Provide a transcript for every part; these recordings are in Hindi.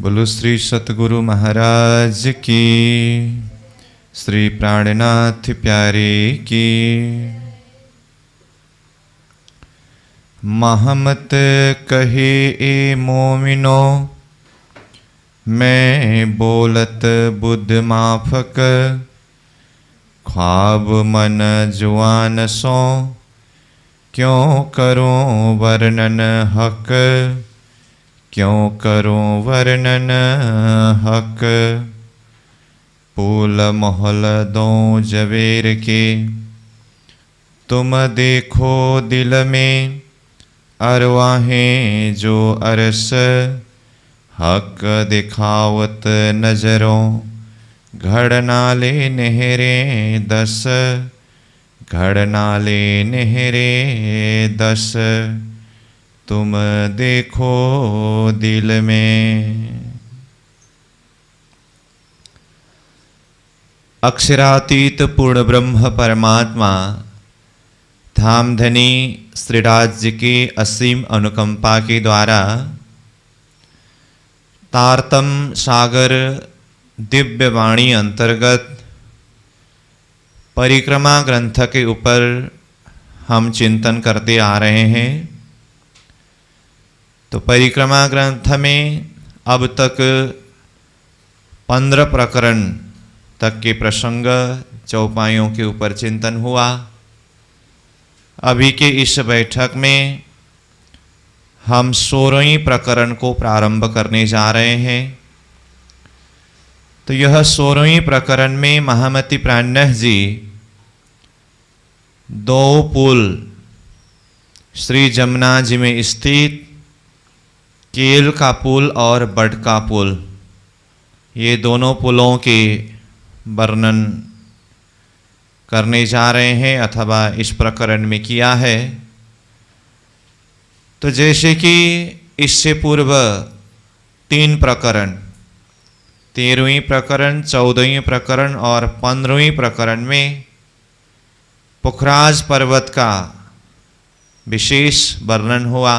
बोलो श्री सतगुरु महाराज की, श्री प्राणनाथ प्यारे की। महमत कहे ए मोमिनो, मैं बोलत बुद्ध माफक। ख्वाब मन जुआन सो, क्यों करूं वर्णन हक। क्यों करूं वर्णन हक। पुल मोहल दो जवेर के, तुम देखो दिल में। अरवाहें जो अरस, हक दिखावत नजरों। घड़ नाले नहरें 10, घड़ नाले नहरें 10। तुम देखो दिल में। अक्षरातीत पूर्ण ब्रह्म परमात्मा धामधनी श्रीराज जी की असीम अनुकंपा के द्वारा तारतम सागर दिव्य वाणी अंतर्गत परिक्रमा ग्रंथ के ऊपर हम चिंतन करते आ रहे हैं। तो परिक्रमा ग्रंथ में अब तक 15 प्रकरण तक के प्रसंग चौपाइयों के ऊपर चिंतन हुआ। अभी के इस बैठक में हम 16वें प्रकरण को प्रारंभ करने जा रहे हैं। तो यह 16वें प्रकरण में महामती प्राणनाथ जी 2 पुल श्री जमुना जी में स्थित केल का पुल और बट का पुल, ये दोनों पुलों के वर्णन करने जा रहे हैं अथवा इस प्रकरण में किया है। तो जैसे कि इससे पूर्व 3 प्रकरण 13वें प्रकरण, 14वें प्रकरण और 15वें प्रकरण में पुखराज पर्वत का विशेष वर्णन हुआ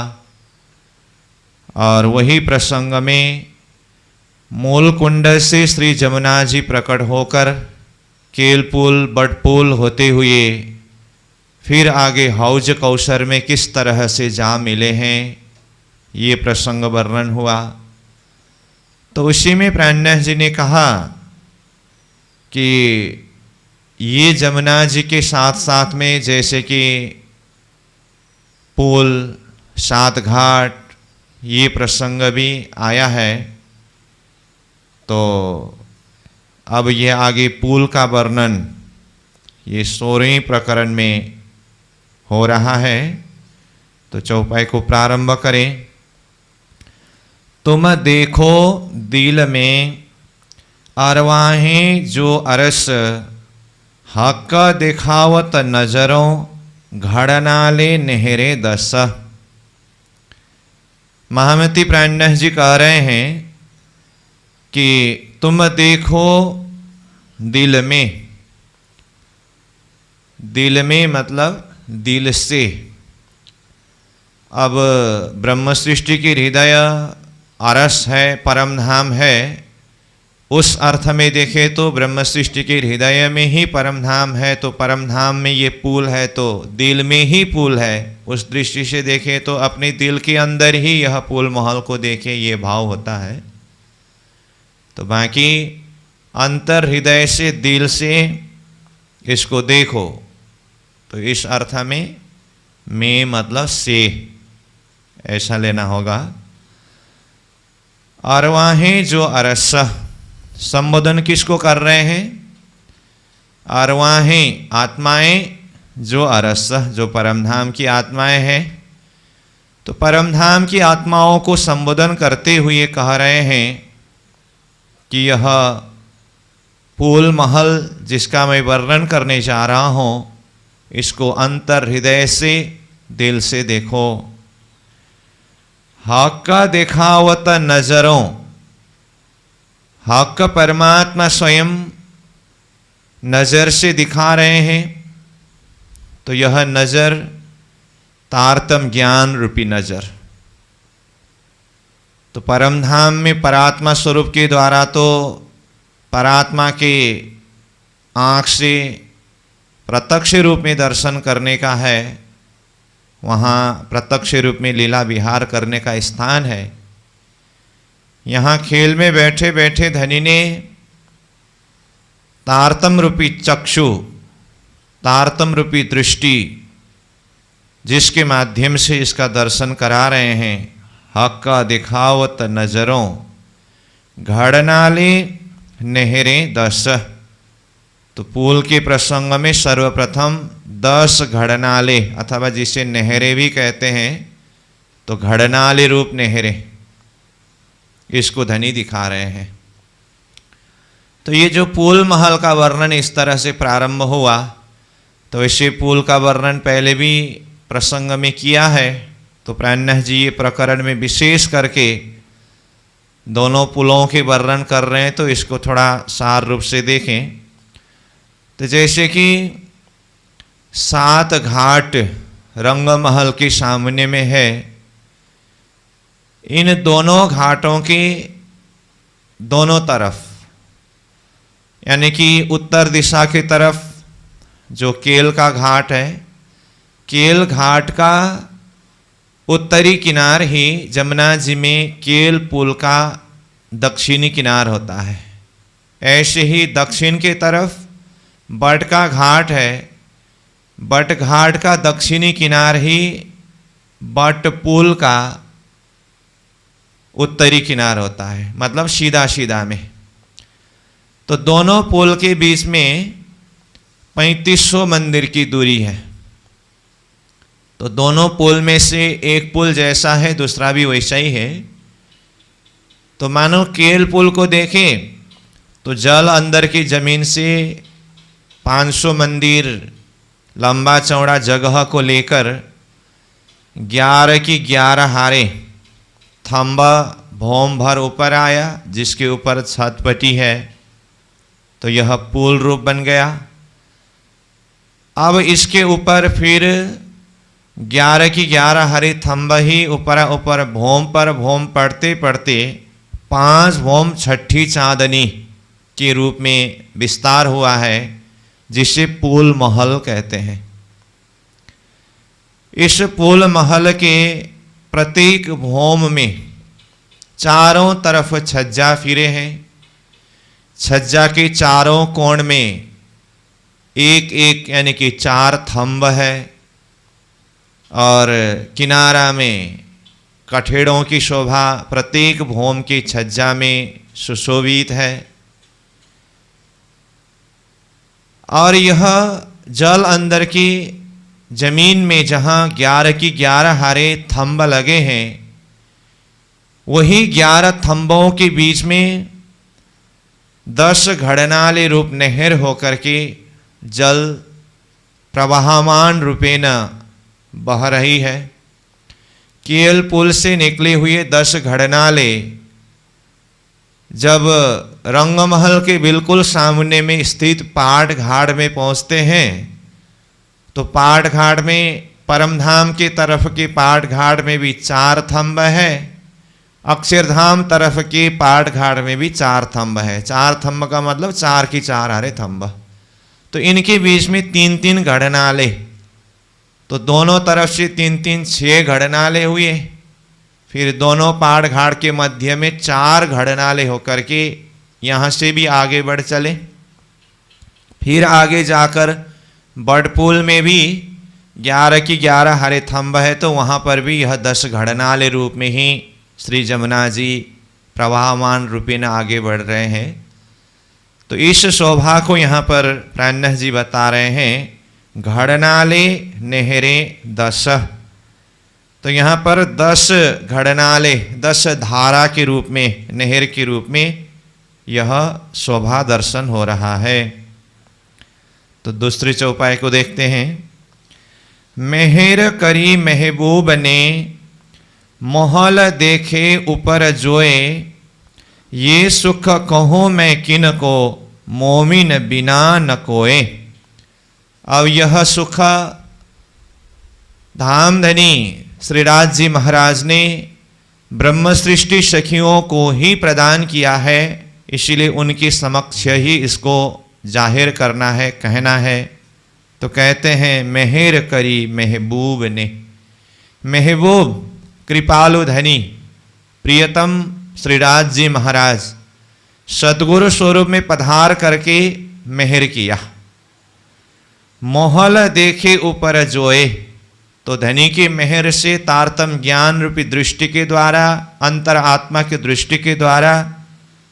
और वही प्रसंग में मूल कुंड से श्री जमुना जी प्रकट होकर केल पुल बट पुल होते हुए फिर आगे हौज कौशर में किस तरह से जा मिले हैं, ये प्रसंग वर्णन हुआ। तो उसी में प्राणनाथ जी ने कहा कि ये जमुना जी के साथ साथ में जैसे कि पुल 7 घाट ये प्रसंग भी आया है। तो अब ये आगे पुल का वर्णन ये 16वें प्रकरण में हो रहा है। तो चौपाई को प्रारंभ करें। तुम देखो दिल में अरवाहें जो अरस, हक दिखावत नजरों। घड़ नाले नहरे 10। महामती प्राणनाथ जी कह रहे हैं कि तुम देखो दिल में। दिल में मतलब दिल से। अब ब्रह्म सृष्टि की हृदय अरस है, परम धाम है। उस अर्थ में देखें तो ब्रह्म सृष्टि के हृदय में ही परम धाम है, तो परम धाम में ये पुल है तो दिल में ही पुल है। उस दृष्टि से देखें तो अपने दिल के अंदर ही यह पुल महल को देखें, ये भाव होता है। तो बाकी अंतर हृदय से दिल से इसको देखो, तो इस अर्थ में मतलब से ऐसा लेना होगा। अरवाहें जो अरस, संबोधन किसको कर रहे हैं? अरवाहें आत्माएं जो अरस, जो परमधाम की आत्माएं हैं। तो परमधाम की आत्माओं को संबोधन करते हुए कह रहे हैं कि यह पुल महल जिसका मैं वर्णन करने जा रहा हूँ, इसको अंतर हृदय से दिल से देखो। हक दिखावत नजरों, हक परमात्मा स्वयं नजर से दिखा रहे हैं। तो यह नजर तारतम ज्ञान रूपी नजर, तो परम धाम में परात्मा स्वरूप के द्वारा तो परात्मा के आँख से प्रत्यक्ष रूप में दर्शन करने का है, वहाँ प्रत्यक्ष रूप में लीला विहार करने का स्थान है। यहाँ खेल में बैठे बैठे धनी ने तारतम रूपी चक्षु, तारतम रूपी दृष्टि, जिसके माध्यम से इसका दर्शन करा रहे हैं, हक का दिखावत नजरों घड़नाले नहरें 10। तो पुल के प्रसंग में सर्वप्रथम 10 घड़नाले अथवा जिसे नहरें भी कहते हैं, तो घड़नाले रूप नहरें, इसको धनी दिखा रहे हैं। तो ये जो पुल महल का वर्णन इस तरह से प्रारंभ हुआ, तो इसे पुल का वर्णन पहले भी प्रसंग में किया है। तो प्राणनाथ जी ये प्रकरण में विशेष करके दोनों पुलों के वर्णन कर रहे हैं, तो इसको थोड़ा सार रूप से देखें। तो जैसे कि 7 घाट रंग महल के सामने में है, इन दोनों घाटों के दोनों तरफ, यानी कि उत्तर दिशा की तरफ जो केल का घाट है, केल घाट का उत्तरी किनार ही जमुना जी में केल पुल का दक्षिणी किनार होता है। ऐसे ही दक्षिण की तरफ बट का घाट है, बट घाट का दक्षिणी किनार ही बट पुल का उत्तरी किनार होता है, मतलब सीधा सीधा में। तो दोनों पुल के बीच में 3500 मंदिर की दूरी है। तो दोनों पुल में से एक पुल जैसा है, दूसरा भी वैसा ही है। तो मानो केल पुल को देखें तो जल अंदर की जमीन से 500 मंदिर लंबा चौड़ा जगह को लेकर 11 की 11 हारे थंबा भौम भर ऊपर आया, जिसके ऊपर छतपटी है। तो यह पुल रूप बन गया। अब इसके ऊपर फिर 11 की 11 हरे थंब ही ऊपर ऊपर भौम पर भौम पड़ते पड़ते 5 भौम छठी चांदनी के रूप में विस्तार हुआ है, जिसे पुल महल कहते हैं। इस पुल महल के प्रत्येक भौम में चारों तरफ छज्जा फिरे हैं। छज्जा के चारों कोण में एक एक यानी कि 4 थंब है, और किनारा में कठेड़ों की शोभा प्रत्येक भौम की छज्जा में सुशोभित है। और यह जल अंदर की जमीन में जहाँ 11 की 11 हरे थंब लगे हैं, वही 11 थंबों के बीच में 10 घड़नाले रूप नहर होकर के जल प्रवाहमान रूपेण बह रही है। केल पुल से निकले हुए 10 घड़नाले जब रंगमहल के बिल्कुल सामने में स्थित पाट घाट में पहुंचते हैं, तो पाट घाट में परमधाम की तरफ के पाट घाट में भी 4 थंब है, अक्षरधाम तरफ के पाट घाट में भी 4 थंब है। 4 थंब का मतलब 4 की 4 हरे थंब। तो इनके बीच में 3-3 घड़नाले, तो दोनों तरफ से 3-3 6 घड़नाले हुए। फिर दोनों पाड़ घाट के मध्य में 4 घड़नाले होकर के यहाँ से भी आगे बढ़ चले। फिर आगे जाकर बड़पुल में भी 11 की 11 हरे थंब है, तो वहाँ पर भी यह 10 घड़नाले रूप में ही श्री जमुना जी प्रवाहमान रूपेण आगे बढ़ रहे हैं। तो इस शोभा को यहाँ पर प्राणनाथ जी बता रहे हैं, घड़नाले नहरें 10। तो यहाँ पर 10 घड़नाले 10 धारा के रूप में, नहर के रूप में यह शोभा दर्शन हो रहा है। तो दूसरे चौपाई को देखते हैं। मेहर करी महबूब ने मोहल देखे ऊपर जोए, ये सुख कहो मैं किन को मोमिन बिना न कोए। अब यह सुख धामधनी श्रीराज जी महाराज ने ब्रह्म सृष्टि सखियों को ही प्रदान किया है, इसीलिए उनके समक्ष ही इसको जाहिर करना है, कहना है। तो कहते हैं मेहर करी महबूब ने। महबूब कृपालु धनी प्रियतम श्रीराज जी महाराज सदगुरु स्वरूप में पधार करके मेहर किया। मोहल देखे ऊपर जोए, तो धनी की मेहर से तारतम ज्ञान रूपी दृष्टि के द्वारा, अंतर आत्मा की दृष्टि के द्वारा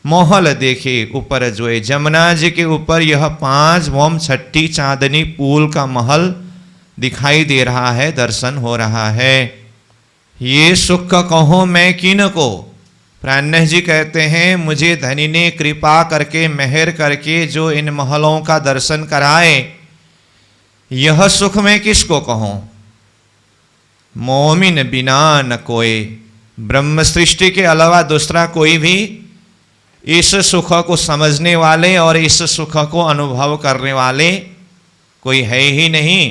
मोहल देखे ऊपर जोए, जमुना जी के ऊपर यह 5 ओम छठी चांदनी पुल का महल दिखाई दे रहा है, दर्शन हो रहा है। ये सुख कहो मैं किन को, प्राणनाथ जी कहते हैं मुझे धनी ने कृपा करके मेहर करके जो इन महलों का दर्शन कराए, यह सुख मैं किसको कहूं। मोमिन बिना न कोई, ब्रह्म सृष्टि के अलावा दूसरा कोई भी इस सुख को समझने वाले और इस सुख को अनुभव करने वाले कोई है ही नहीं।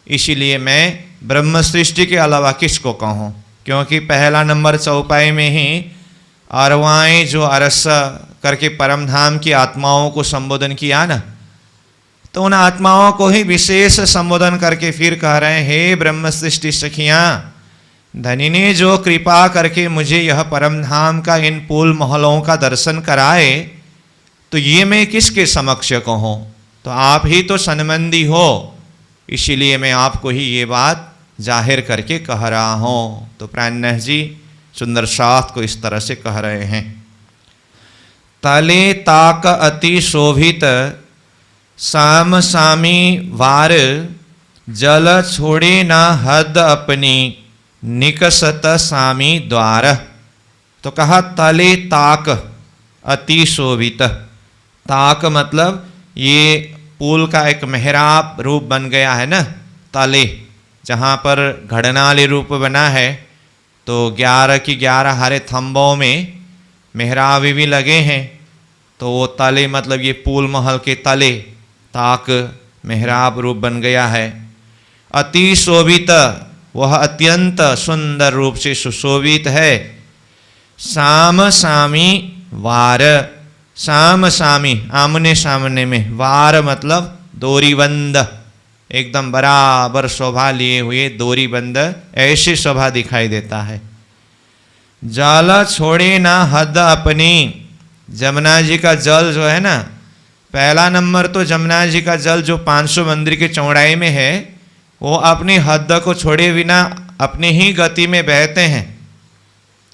इसीलिए मैं ब्रह्म सृष्टि के अलावा किसको कहूँ, क्योंकि पहला नंबर चौपाई में ही अरवाएं जो अरस करके परम धाम की आत्माओं को संबोधन किया ना, तो उन आत्माओं को ही विशेष संबोधन करके फिर कह रहे हैं हे ब्रह्म सृष्टि सखियाँ, धनी ने जो कृपा करके मुझे यह परम धाम का इन पुल महलों का दर्शन कराए, तो ये मैं किसके समक्ष कहूँ। तो आप ही तो सन्मंदी हो, इसीलिए मैं आपको ही ये बात जाहिर करके कह रहा हूँ। तो प्राणनाथ जी सुंदर साथ को इस तरह से कह रहे हैं। तले ताक अति शोभित साम सामी वार, जल छोड़े ना हद अपनी निकसत सामी द्वार। तो कहा तले ताक अति शोभित। ताक मतलब ये पुल का एक मेहराब रूप बन गया है ना, तले जहाँ पर घड़नाले रूप बना है, तो 11 की 11 हरे थंबों में मेहराब भी लगे हैं। तो वो तले मतलब ये पुल महल के तले ताक मेहराब रूप बन गया है। अति शोभित, वह अत्यंत सुंदर रूप से सुशोभित है। साम सामी वार, साम सामी आमने सामने में, वार मतलब दोरीबंद, एकदम बराबर शोभा लिए हुए दोरीबंद ऐसी शोभा दिखाई देता है। जल छोड़े ना हद अपनी, जमुना जी का जल जो है ना, पहला नंबर तो जमुना जी का जल जो 500 मंदिर की चौड़ाई में है, वो अपनी हद को छोड़े बिना अपनी ही गति में बहते हैं।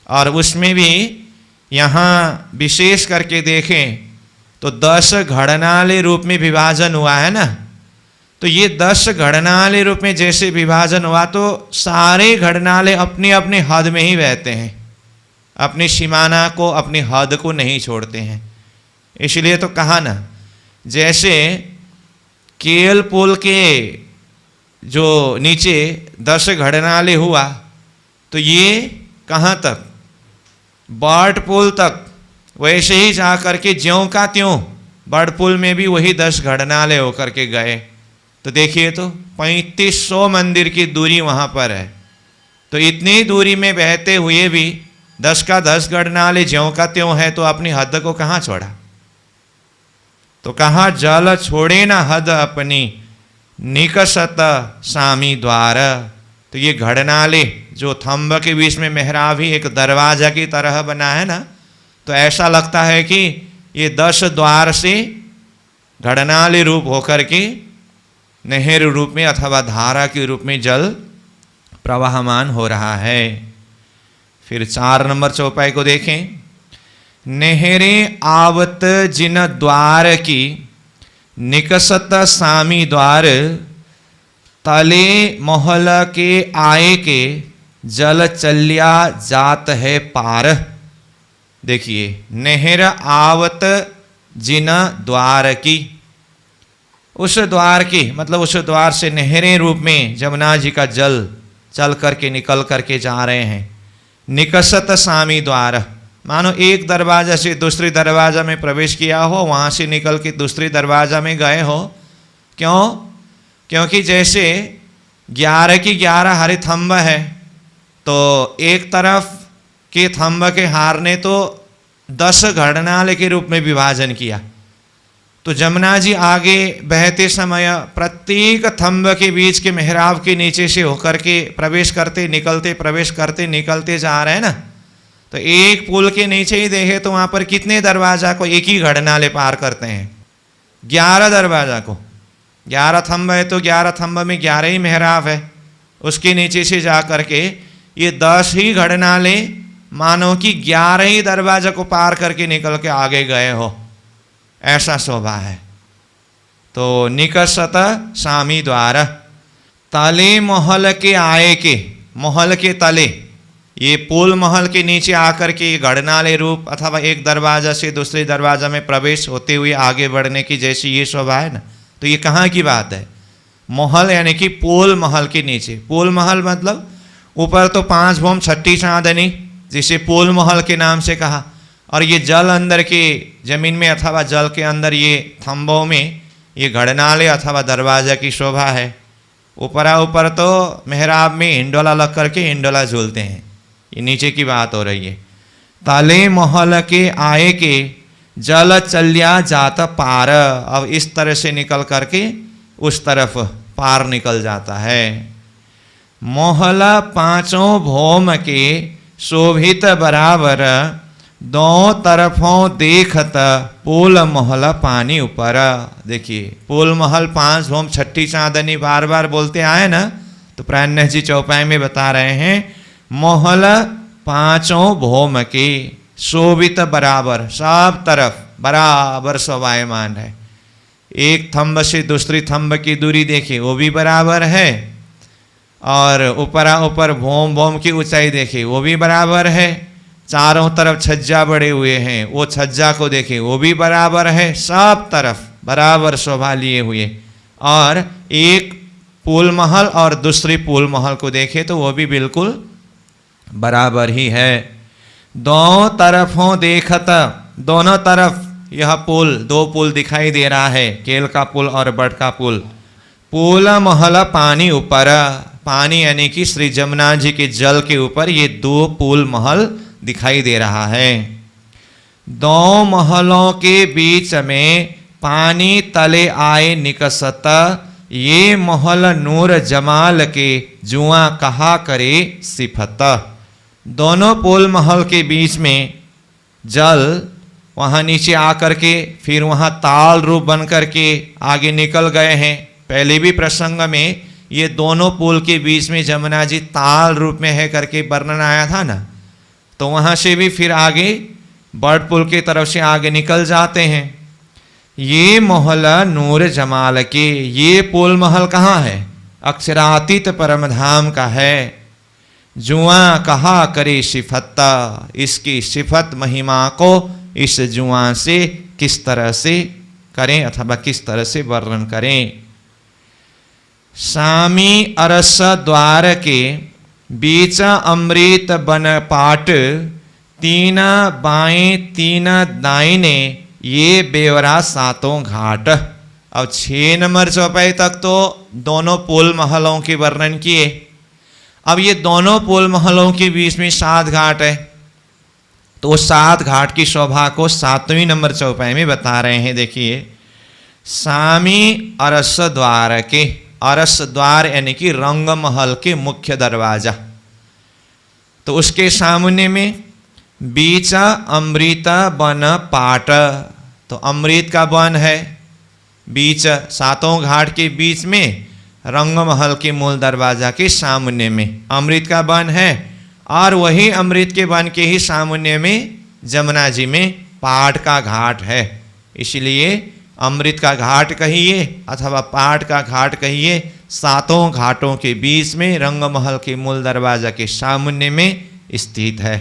और उसमें भी यहाँ विशेष करके देखें तो 10 घड़नाले रूप में विभाजन हुआ है ना। तो ये 10 घड़नाले रूप में जैसे विभाजन हुआ, तो सारे घड़नाले अपने अपने हद में ही बहते हैं, अपनी सीमाना को, अपनी हद को नहीं छोड़ते हैं। इसलिए तो कहा ना, जैसे केल पुल के जो नीचे 10 घड़नाले हुआ, तो ये कहाँ तक, बर्ड पुल तक, वैसे ही जा करके ज्यों का त्यों बर्ड पुल में भी वही 10 घड़नाले होकर के गए। तो देखिए तो 3500 मंदिर की दूरी वहाँ पर है। तो इतनी दूरी में बहते हुए भी 10 का 10 घड़नाले ज्यों का त्यों है, तो अपनी हद को कहाँ छोड़ा। तो कहा जल छोड़े ना हद अपनी निकसत सामी द्वार। तो ये घड़नाले जो थंब के बीच में मेहराब ही एक दरवाजा की तरह बना है ना, तो ऐसा लगता है कि ये 10 द्वार से घड़नाले रूप होकर के नहर रूप में अथवा धारा के रूप में जल प्रवाहमान हो रहा है। फिर 4 नंबर चौपाई को देखें। नहरे आवत जिन द्वार की निकसत सामी द्वार, तले मोहल के आए के जल चल्या जात है पार। देखिए, नहर आवत जिन द्वार की, उस द्वार की मतलब उस द्वार से नहरें रूप में जमुना जी का जल चल करके निकल करके जा रहे हैं। निकसत सामी द्वार, मानो एक दरवाजा से दूसरे दरवाजा में प्रवेश किया हो, वहाँ से निकल के दूसरे दरवाजा में गए हो। क्यों? क्योंकि जैसे 11 की 11 हरे थंब है, तो एक तरफ के थंब के हार ने तो 10 घड़नाले के रूप में विभाजन किया। तो जमुना जी आगे बहते समय प्रत्येक थंब के बीच के मेहराब के नीचे से होकर के प्रवेश करते निकलते, प्रवेश करते निकलते जा रहे हैं ना। तो एक पुल के नीचे ही देखे तो वहां पर कितने दरवाजा को एक ही घड़नाले पार करते हैं? 11 दरवाजा को। 11 थंब है तो 11 थंब में 11 ही मेहराब है। उसके नीचे से जा करके ये 10 ही घड़नाले मानो कि 11 ही दरवाजा को पार करके निकल के आगे गए हो, ऐसा शोभा है। तो निकसत सामी द्वार, तले महल के आए के, महल के तले, ये पुल महल के नीचे आकर के घड़नाले रूप अथवा एक दरवाजा से दूसरे दरवाजा में प्रवेश होते हुए आगे बढ़ने की जैसी ये शोभा है ना। तो ये कहाँ की बात है? महल यानी कि पुल महल के नीचे। पुल महल मतलब ऊपर तो 5 भौम 6 चांदनी, जिसे पुल महल के नाम से कहा, और ये जल अंदर के जमीन में अथवा जल के अंदर ये थंबों में ये घड़नाले अथवा दरवाजा की शोभा है। ऊपर तो मेहराब में हिंडोला लग करके हिंडोला झूलते हैं। ये नीचे की बात हो रही है। ताले महल के आए के जल चल्या जात पार, अब इस तरह से निकल करके उस तरफ पार निकल जाता है। मोहला 5 भौम के शोभित बराबर, दो तरफों देखत पुल महल पानी ऊपर। देखिए पुल महल 5 भौम 6 चांदनी बार बार बोलते आए ना। तो प्राणनाथ जी चौपाई में बता रहे हैं महल 5 भौम के शोभित बराबर, सब तरफ बराबर शोभायमान है। एक थंब से दूसरी थंब की दूरी देखिए वो भी बराबर है, और ऊपर भौम भौम की ऊंचाई देखिए वो भी बराबर है। चारों तरफ छज्जा बड़े हुए हैं, वो छज्जा को देखिए वो भी बराबर है। सब तरफ बराबर शोभा लिए हुए, और एक पुल महल और दूसरी पुल महल को देखे तो वो भी बिल्कुल बराबर ही है। दोनों तरफों देखत, दोनों तरफ यह पुल, 2 पुल दिखाई दे रहा है, केल का पुल और बड़ का पुल। पुल महल पानी ऊपर, पानी यानी कि श्री जमुना जी के जल के ऊपर ये 2 पुल महल दिखाई दे रहा है। 2 महलों के बीच में पानी तले आए निकसत, ये महल नूर जमाल के जुआ कहा करे सिफत। दोनों पुल महल के बीच में जल वहाँ नीचे आकर के फिर वहाँ ताल रूप बन कर के आगे निकल गए हैं। पहले भी प्रसंग में ये दोनों पुल के बीच में जमुना जी ताल रूप में है करके वर्णन आया था ना। तो वहाँ से भी फिर आगे बड़ पुल की तरफ से आगे निकल जाते हैं। ये महल नूर जमाल के, ये पुल महल कहाँ है? अक्षरातीत परम धाम का है। जुआ कहा करे सिफत, इसकी सिफत महिमा को इस जुआ से किस तरह से करें अथवा किस तरह से वर्णन करें। सामी अरस द्वार के बीच अमृत बन पाट, 3 बाएं 3 दाहिने ये बेवरा 7 घाट। अब 6 नंबर चौपाई तक तो दोनों पुल महलों के वर्णन किए। अब ये दोनों पुल महलों के बीच में 7 घाट है, तो वो 7 घाट की शोभा को 7वीं नंबर चौपाई में बता रहे हैं। देखिए सामी अरस द्वार के, अरस द्वार यानी कि रंग महल के मुख्य दरवाजा, तो उसके सामने में बीच अमृत बन पाट, तो अमृत का वन है बीच, 7 घाट के बीच में रंग महल के मूल दरवाजा के सामने में अमृत का वन है, और वही अमृत के वन के ही सामने में जमुना जी में पाट का घाट है। इसलिए अमृत का घाट कहिए अथवा पाट का घाट कहिए, 7 घाटों के बीच में रंग महल के मूल दरवाजा के सामने में स्थित है।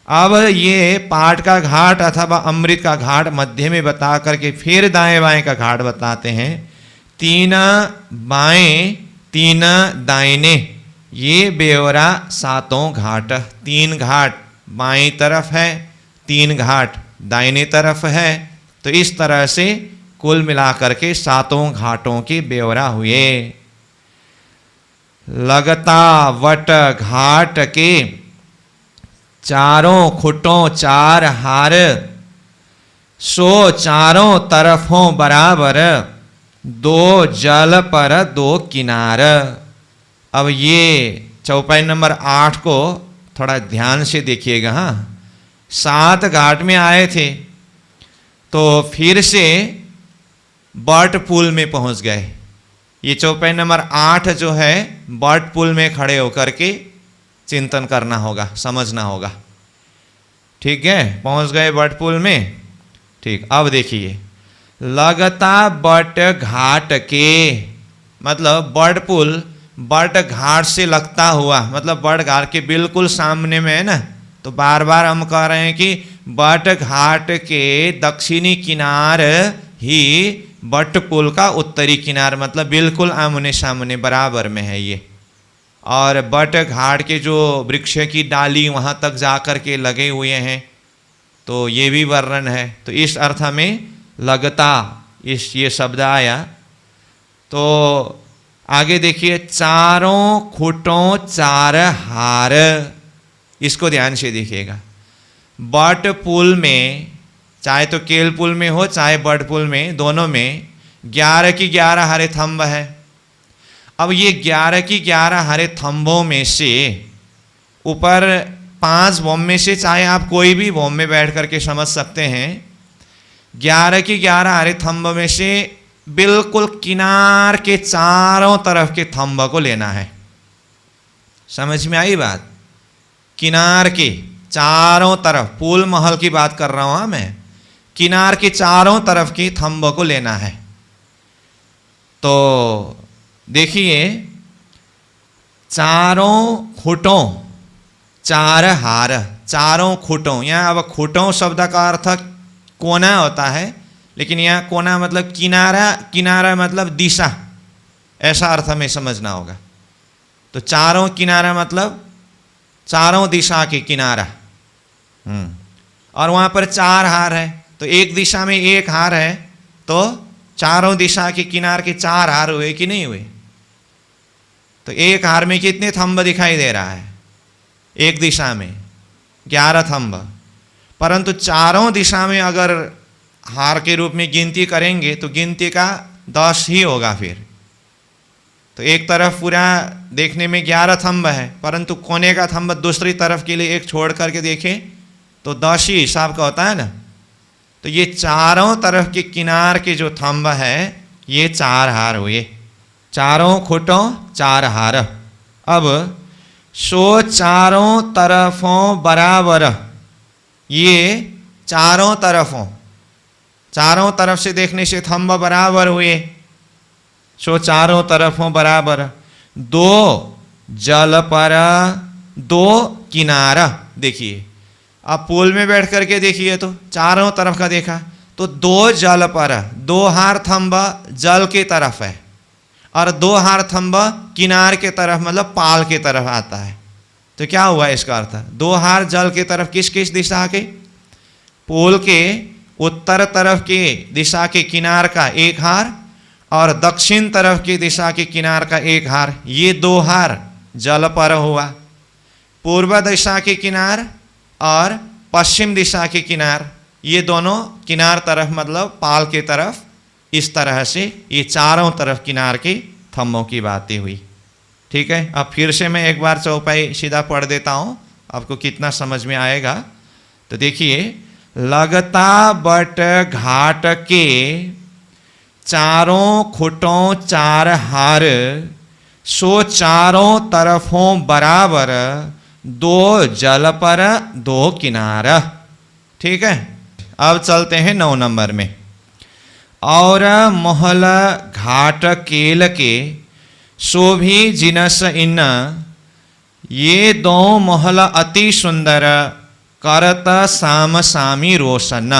अब ये पाट का घाट अथवा अमृत का घाट मध्य में बता करके फिर दाएं बाएं का घाट बताते हैं। 3 बाएं 3 दाहिने ये बेवरा 7 घाट। 3 घाट बाएं तरफ है, 3 घाट दाहिने तरफ है, तो इस तरह से कुल मिलाकर के 7 घाटों के बेवरा हुए। लगता वट घाट के चारों खुटों चार हार, सो चारों तरफों बराबर, दो जल पर दो किनार। अब ये चौपाई नंबर 8 को थोड़ा ध्यान से देखिएगा। हाँ, 7 घाट में आए थे तो फिर से बट पुल में पहुंच गए। ये चौपाई नंबर 8 जो है बट पुल में खड़े होकर के चिंतन करना होगा, समझना होगा। ठीक है, पहुंच गए बट पुल में। ठीक, अब देखिए, लगता बट घाट के, मतलब बट पुल बट घाट से लगता हुआ, मतलब बट घाट के बिल्कुल सामने में है ना। तो बार बार हम कह रहे हैं कि बट घाट के दक्षिणी किनार ही बट पुल का उत्तरी किनार, मतलब बिल्कुल आमने सामने बराबर में है ये। और बट घाट के जो वृक्ष की डाली वहाँ तक जाकर के लगे हुए हैं, तो ये भी वर्णन है। तो इस अर्थ में लगता इस ये शब्द आया। तो आगे देखिए, चारों खुटों चार हार, इसको ध्यान से देखिएगा। बट पुल में, चाहे तो केल पुल में हो चाहे बट पुल में, दोनों में 11 की 11 हरे थंब है। अब ये 11 की 11 हरे थंबों में से ऊपर 5 भौम में से चाहे आप कोई भी भौम में बैठ करके समझ सकते हैं। 11 की 11 हरे थंब में से बिल्कुल किनार के चारों तरफ के थंब को लेना है। समझ में आई बात? किनार के चारों तरफ, पुल महल की बात कर रहा हूं मैं, किनार के चारों तरफ के थंब को लेना है। तो देखिए, चारों खुटों चार हार, चारों खुटों, यहाँ अब खुटों शब्द का अर्थ कोना होता है, लेकिन यहाँ कोना मतलब किनारा, किनारा मतलब दिशा, ऐसा अर्थ में समझना होगा। तो चारों किनारा मतलब चारों दिशा के किनारा। और वहाँ पर 4 हार है, तो एक दिशा में 1 हार है, तो चारों दिशा के किनार के 4 हार हुए कि नहीं हुए? तो एक हार में कितने थंब दिखाई दे रहा है? एक दिशा में 11 थंब, परंतु चारों दिशा में अगर हार के रूप में गिनती करेंगे तो गिनती का 10 ही होगा फिर। तो एक तरफ पूरा देखने में 11 थंब है, परंतु कोने का थंब दूसरी तरफ के लिए एक छोड़ करके देखें तो 10 ही हिसाब का होता है ना। तो ये चारों तरफ के किनार के जो थंब है ये 4 हार हुए, चारों खुटों 4 हार। अब सो चारों तरफों बराबर, ये चारों तरफों, चारों तरफ से देखने से थंब बराबर हुए, सो चारों तरफों बराबर, 2 जल पर 2 किनारा। देखिए, आप पुल में बैठ करके देखिए तो चारों तरफ का देखा तो 2 जल पर, 2 हार थंब जल के तरफ है और 2 हार थंब किनार के तरफ, मतलब पाल के तरफ आता है। तो क्या हुआ इसका अर्थ? 2 हार जल के तरफ किस किस दिशा के? पुल के उत्तर तरफ के दिशा के किनार का 1 हार और दक्षिण तरफ की दिशा के किनार का 1 हार, ये 2 हार जल पर हुआ। पूर्व दिशा के किनार और पश्चिम दिशा के किनार, ये दोनों किनार तरफ मतलब पाल के तरफ, इस तरह से ये चारों तरफ किनार के थंबों की बातें हुई। ठीक है, अब फिर से मैं एक बार चौपाई सीधा पढ़ देता हूँ, आपको कितना समझ में आएगा। तो देखिए, लगता बट घाट के चारों खुटों 4 हार, सो चारों तरफों बराबर, 2 जल पर 2 किनारा। ठीक है, अब चलते हैं 9 नंबर में। और महल घाट केल के शोभी जिनस इन, ये 2 महल अति सुंदर, करत साम सामी रोशन।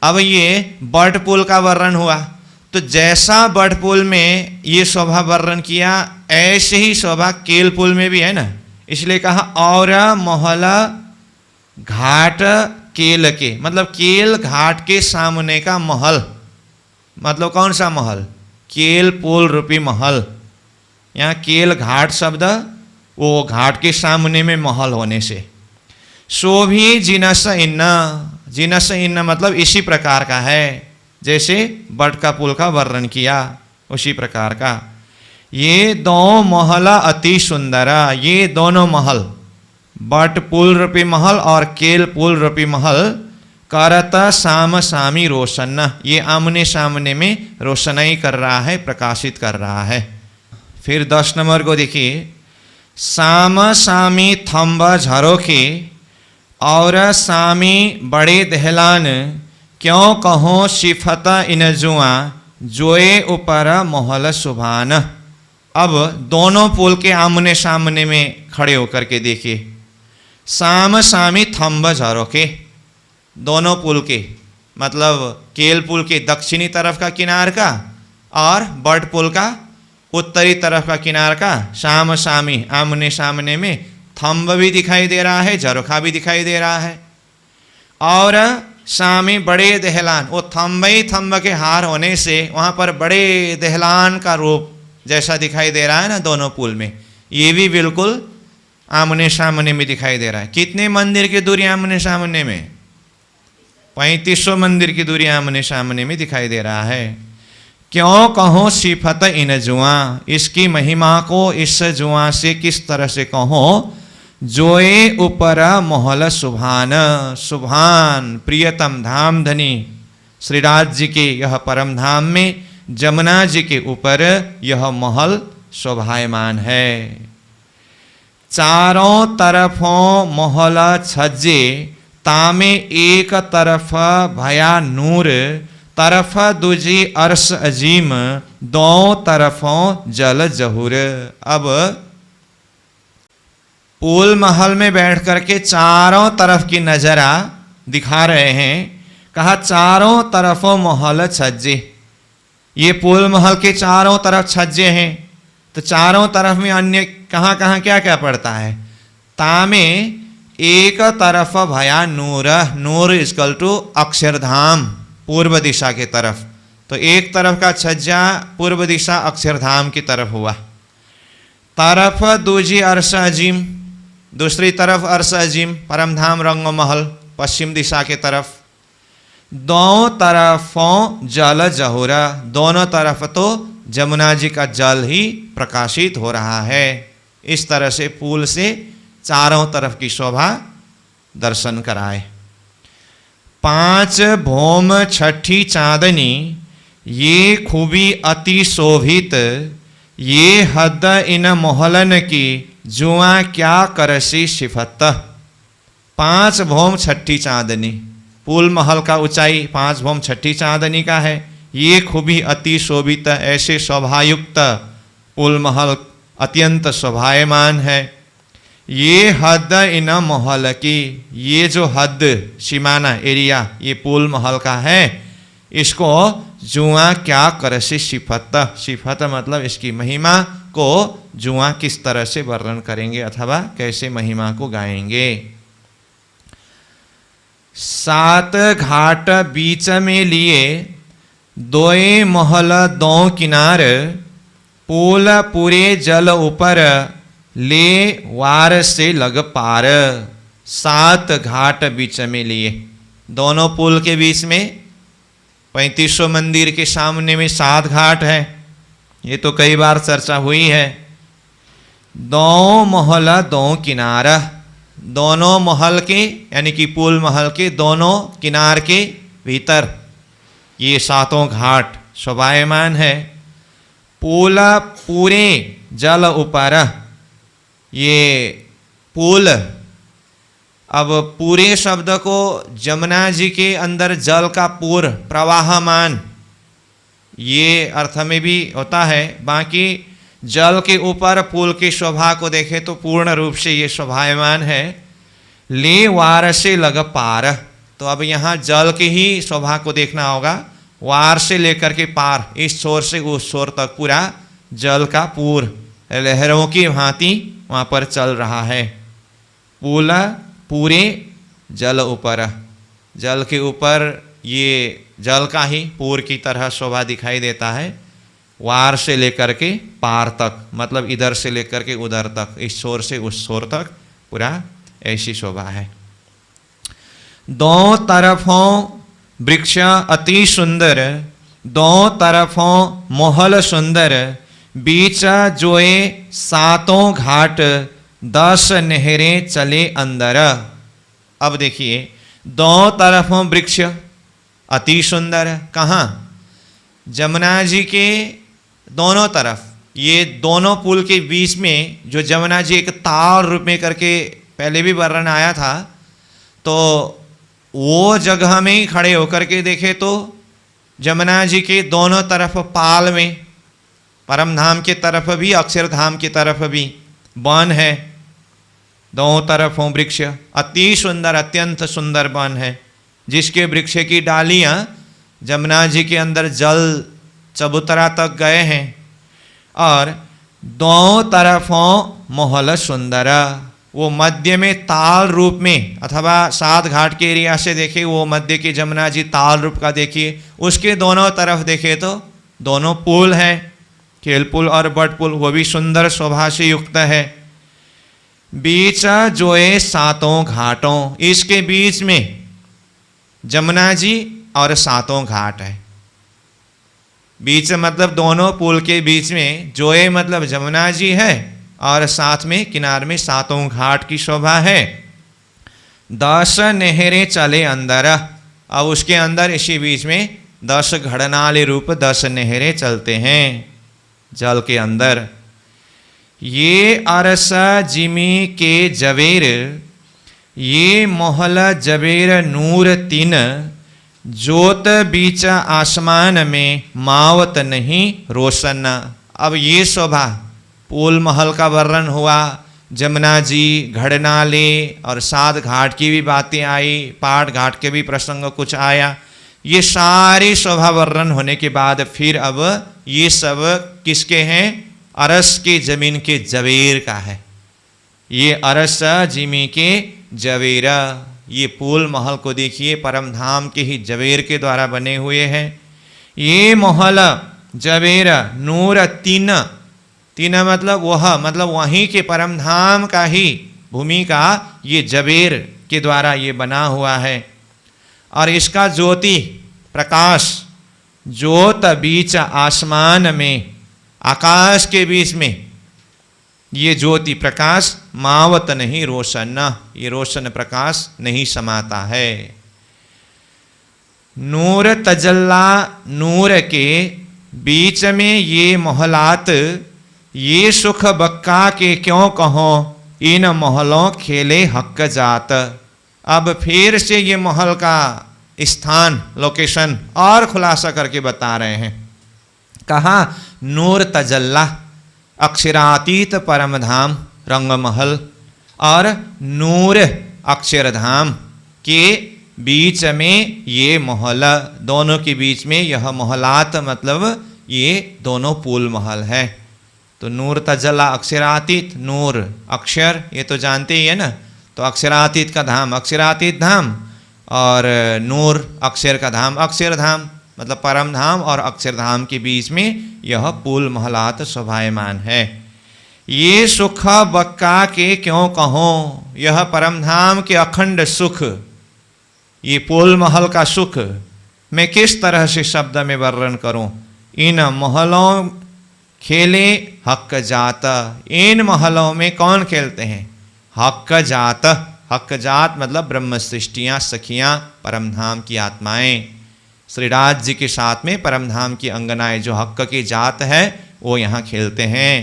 अब ये बट पुल का वर्णन हुआ, तो जैसा बट पुल में ये शोभा वर्णन किया ऐसे ही शोभा केल पुल में भी है ना, इसलिए कहा और महल घाट केल के, मतलब केल घाट के सामने का महल, मतलब कौन सा महल? केल पुल रूपी महल। यहाँ केल घाट शब्द वो घाट के सामने में महल होने से, सो भी जिनस इन्न, जिनस इन्न मतलब इसी प्रकार का है, जैसे बट का पुल का वर्णन किया उसी प्रकार का। ये दो महल अति सुंदर, ये दोनों महल, बट पुल रूपी महल और केल पुल रूपी महल, करत साम सामी रोशन, ये आमने सामने में रोशनाई कर रहा है, प्रकाशित कर रहा है। फिर 10 नंबर को देखिए, साम सामी थम्ब झरोखे और सामी बड़े दहलान, क्यों कहो सिफत इन जुआ, जोए ऊपर मोहल सुभान। अब दोनों पुल के आमने सामने में खड़े होकर के देखिए, साम सामी थम्ब झरोखे, दोनों पुल के मतलब केल पुल के दक्षिणी तरफ का किनार का और बट पुल का उत्तरी तरफ का किनार का साम सामी आमने सामने में थम्ब भी दिखाई दे रहा है, झरोखा भी दिखाई दे रहा है। और सामी बड़े दहलान, वो थम्ब ही थम्ब के हार होने से वहाँ पर बड़े दहलान का रूप जैसा दिखाई दे रहा है ना दोनों पुल में, ये भी बिल्कुल आमने सामने में दिखाई दे रहा है। कितने मंदिर की दूरी आमने सामने में? 3500 मंदिर की दूरी आमने सामने में दिखाई दे रहा है। क्यों कहो सिफत इन जुआ, इसकी महिमा को इस जुआ से किस तरह से कहो, जोए ऊपर मोहल सुभान, सुभान प्रियतम धाम धनी श्रीराज जी के यह परम धाम में जमुना जी के ऊपर यह महल शोभायमान है। चारों तरफों महल छज्जे, तामे एक तरफ भया नूर, तरफ दूजी अर्श अजीम, दो तरफों जल जहूर। अब पुल महल में बैठ करके चारों तरफ की नजरा दिखा रहे हैं। कहा चारों तरफों महल छज्जे, ये पुल महल के चारों तरफ छज्जे हैं, तो चारों तरफ में अन्य कहाँ कहाँ क्या क्या पड़ता है? तामे एक तरफ भया नूर, नूर इक्वल टू अक्षरधाम पूर्व दिशा के तरफ, तो एक तरफ का छज्जा पूर्व दिशा अक्षरधाम की तरफ हुआ। तरफ दूजी अर्श अजीम, दूसरी तरफ अर्श अजीम परमधाम रंग महल पश्चिम दिशा के तरफ। दो तरफों जल जहुरा, दोनों तरफ तो जमुना जी का जल ही प्रकाशित हो रहा है। इस तरह से पुल से चारों तरफ की शोभा दर्शन कराए। 5 भौम छठी चांदनी, ये खूबी अति शोभित, ये हद इन मोहलन की, जुआ क्या करसी सिफत। 5 भौम छठी चांदनी, पुल महल का ऊंचाई 5 भौम छठी चांदनी का है। ये खूबी अति शोभित, ऐसे शोभायुक्त पुल महल अत्यंत शोभायमान है। ये हद इन महल की, ये जो हद सीमाना एरिया ये पुल महल का है, इसको जुआ क्या करसी सिफत, सिफत मतलब इसकी महिमा को जुआ किस तरह से वर्णन करेंगे अथवा कैसे महिमा को गाएंगे। 7 घाट बीच में लिए, दोए महल दो किनार, पुल पूरे जल ऊपर, ले वार से लग पार। 7 घाट बीच में लिए, दोनों पुल के बीच में 3500 मंदिर के सामने में 7 घाट है, ये तो कई बार चर्चा हुई है। दो महल दो किनारा, दोनों महल के यानी कि पुल महल के दोनों किनार के भीतर ये 7 घाट शोभायमान है। पुल पूरे जल ऊपर, ये पुल, अब पूरे शब्द को जमुना जी के अंदर जल का पूर प्रवाहमान ये अर्थ में भी होता है। बाकी जल के ऊपर पुल की शोभा को देखें तो पूर्ण रूप से ये शोभायमान है। ले वार से लग पार, तो अब यहाँ जल की ही शोभा को देखना होगा। वार से लेकर के पार, इस छोर से उस छोर तक पूरा जल का पूर लहरों की भांति वहाँ पर चल रहा है। पुल पूरे जल ऊपर, जल के ऊपर ये जल का ही पूर की तरह शोभा दिखाई देता है। वार से लेकर के पार तक मतलब इधर से लेकर के उधर तक, इस छोर से उस छोर तक पूरा ऐसी शोभा है। दो तरफों वृक्ष अति सुंदर, दो तरफों महल सुंदर, बीच जोए सातों घाट, 10 नहरें चले अंदर। अब देखिए, दो तरफों वृक्ष अति सुंदर, कहाँ? जमुना जी के दोनों तरफ, ये दोनों पुल के बीच में जो जमुना जी एक ताल रूप में करके पहले भी वर्णन आया था, तो वो जगह में ही खड़े होकर के देखे तो जमुना जी के दोनों तरफ पाल में, परम धाम की तरफ भी अक्षरधाम की तरफ भी वन है, दोनों तरफों वृक्ष अति सुंदर, अत्यंत सुंदर वन है, जिसके वृक्ष की डालियां जमुना जी के अंदर जल चबूतरा तक गए हैं। और दोनों तरफों महल सुंदर, वो मध्य में ताल रूप में, अथवा 7 घाट के एरिया से देखे वो मध्य की जमुना जी ताल रूप का देखिए, उसके दोनों तरफ देखे तो दोनों पुल हैं, खेल पुल और बट पुल, वो भी सुंदर शोभा से युक्त है। बीच जोए सातों घाटों, इसके बीच में जमुना जी और सातों घाट है। बीच मतलब दोनों पुल के बीच में, जोए मतलब जमुना जी है और साथ में किनार में सातों घाट की शोभा है। 10 नहरें चले अंदर, अब उसके अंदर इसी बीच में 10 घड़नाले रूप 10 नहरें चलते हैं जल के अंदर। ये अरस जिमी के जवेर, ये मोहल जवेर नूर 3, जोत बीच आसमान में मावत नहीं रोशन। अब ये शोभा, पुल महल का वर्णन हुआ, जमुना जी, घड़नाले और 7 घाट की भी बातें आई, पाट घाट के भी प्रसंग कुछ आया। ये सारी शोभा वर्णन होने के बाद फिर अब ये सब किसके हैं? अरस के जमीन के जवेर का है। ये अरस जिमी के जवेरा, ये पुल महल को देखिए परम धाम के ही जवेर के द्वारा बने हुए हैं। ये महल जवेर नूर 3 मतलब वह, मतलब वहीं के परम धाम का ही भूमि का ये जवेर के द्वारा ये बना हुआ है। और इसका ज्योति प्रकाश, ज्योत बीच आसमान में, आकाश के बीच में ये ज्योति प्रकाश मावत नहीं रोशन, ये रोशन प्रकाश नहीं समाता है। नूर तजल्ला, नूर के बीच में ये मोहलात, ये सुख बक्का के क्यों कहो, इन महलों खेले हक जात। अब फिर से ये महल का स्थान, लोकेशन और खुलासा करके बता रहे हैं। कहा नूर तजल्ला, अक्षरातीत परम धाम रंग महल, और नूर अक्षरधाम के बीच में ये महल, दोनों के बीच में यह महलात मतलब ये दोनों पुल महल है। तो नूर तजल्ला अक्षरातीत, नूर अक्षर ये तो जानते ही है ना, तो अक्षरातीत का धाम अक्षरातीत धाम, और नूर अक्षर का धाम अक्षरधाम, मतलब परम धाम और अक्षरधाम के बीच में यह पुल महलात शोभायमान है। ये सुख बक्का के क्यों कहो, यह परम धाम के अखंड सुख, ये पुल महल का सुख मैं किस तरह से शब्द में वर्णन करूं। इन महलों खेले हक जात, इन महलों में कौन खेलते हैं? हक जात, हक जात मतलब ब्रह्म सृष्टियाँ, सखियाँ, परम धाम की आत्माएं, श्रीराज जी के साथ में परम धाम की अंगनाएं जो हक की जात है वो यहाँ खेलते हैं।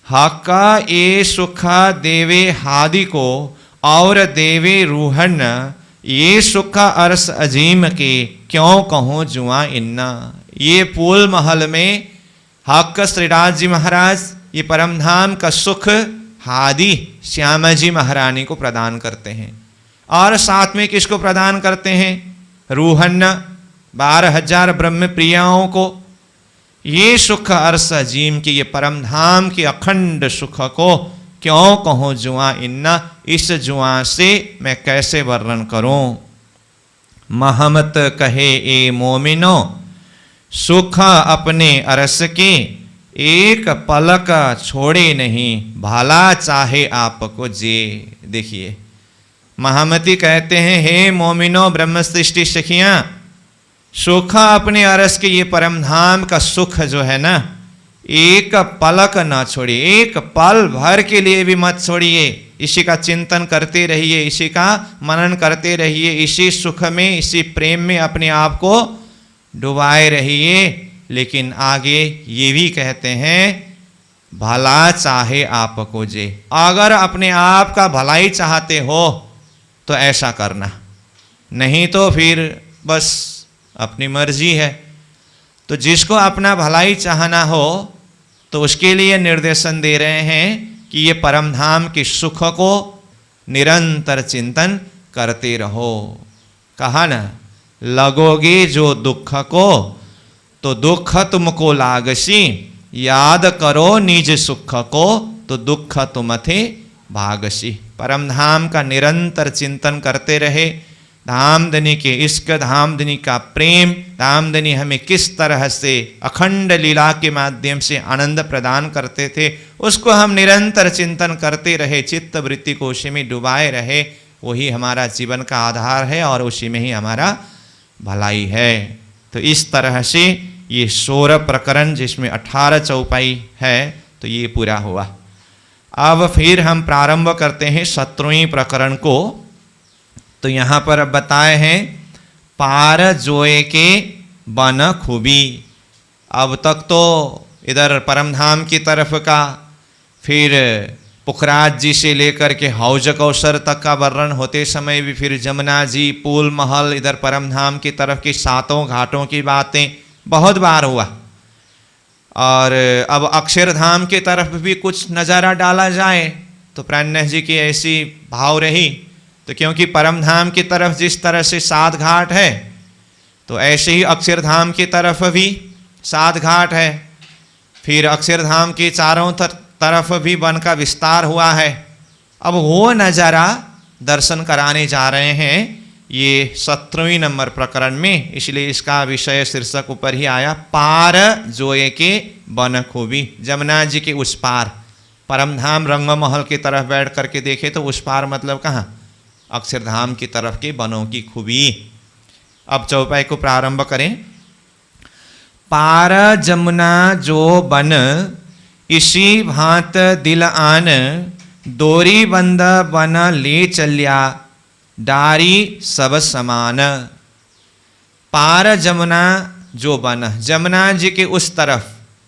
हक ए सुख देवे हादि को और देवे रूहन, ये सुख अरस अजीम के क्यों कहो जुआ इन्ना। ये पुल महल में हक श्रीराज जी महाराज ये परम धाम का सुख हादि श्यामा जी महारानी को प्रदान करते हैं, और साथ में किसको प्रदान करते हैं? रूहन 12,000 ब्रह्म प्रियाओं को। ये सुख अरस अजीम के, ये परम धाम के अखंड सुख को क्यों कहो जुआ इन्ना, इस जुआ से मैं कैसे वर्णन करूं। महमत कहे ए मोमिनो, सुख अपने अरस के एक पलक छोड़े नहीं, भला चाहे आपको जे। देखिए महामती कहते हैं, हे मोमिनो ब्रह्म सृष्टि सखियां, सुख अपने अरस के ये परम धाम का सुख जो है ना, एक पलक ना छोड़िए, एक पल भर के लिए भी मत छोड़िए। इसी का चिंतन करते रहिए, इसी का मनन करते रहिए, इसी सुख में, इसी प्रेम में अपने आप को डुबाए रहिए। लेकिन आगे ये भी कहते हैं, भला चाहे आपको जे, अगर अपने आप का भलाई चाहते हो तो ऐसा करना, नहीं तो फिर बस अपनी मर्जी है। तो जिसको अपना भलाई चाहना हो तो उसके लिए निर्देशन दे रहे हैं कि ये परम धाम के सुख को निरंतर चिंतन करते रहो। कहा ना, लगोगे जो दुख को तो दुख तुमको लागसी, याद करो निज सुख को तो दुख तुम थे भागसी। परम धाम का निरंतर चिंतन करते रहे, धामधनी के इश्क, धामधनी का प्रेम, धामधनी हमें किस तरह से अखंड लीला के माध्यम से आनंद प्रदान करते थे, उसको हम निरंतर चिंतन करते रहे, चित्त वृत्ति को उसी में डुबाए रहे। वही हमारा जीवन का आधार है और उसी में ही हमारा भलाई है। तो इस तरह से ये 16 प्रकरण जिसमें 18 चौपाई है तो ये पूरा हुआ। अब फिर हम प्रारंभ करते हैं 17वें प्रकरण को। तो यहाँ पर अब बताए हैं, पार जोए के बन खूबी। अब तक तो इधर परमधाम की तरफ का, फिर पुखराज जी से लेकर के हौज कौसर तक का वर्णन होते समय भी, फिर जमुना जी, पुल महल, इधर परमधाम की तरफ की 7 घाटों की बातें बहुत बार हुआ। और अब अक्षरधाम की तरफ भी कुछ नज़ारा डाला जाए तो प्राणनाथ जी की ऐसी भाव रही। तो क्योंकि परमधाम की तरफ जिस तरह से 7 घाट है, तो ऐसे ही अक्षरधाम की तरफ भी 7 घाट है। फिर अक्षरधाम के चारों तरफ भी वन का विस्तार हुआ है। अब वो नज़ारा दर्शन कराने जा रहे हैं ये 17वें नंबर प्रकरण में, इसलिए इसका विषय शीर्षक ऊपर ही आया, पार जोए के बन खूबी। जमुना जी के उस पार, परमधाम रंगमहल की तरफ बैठ करके देखे तो उस पार मतलब कहाँ, अक्षरधाम की तरफ के बनों की खूबी। अब चौपाई को प्रारंभ करें। पार जमुना जो बन, इसी भांत दिल आन, दोरी बंद बन ले चलिया, डारी सब समान। पार जमुना जो बन, जमुना जी के उस तरफ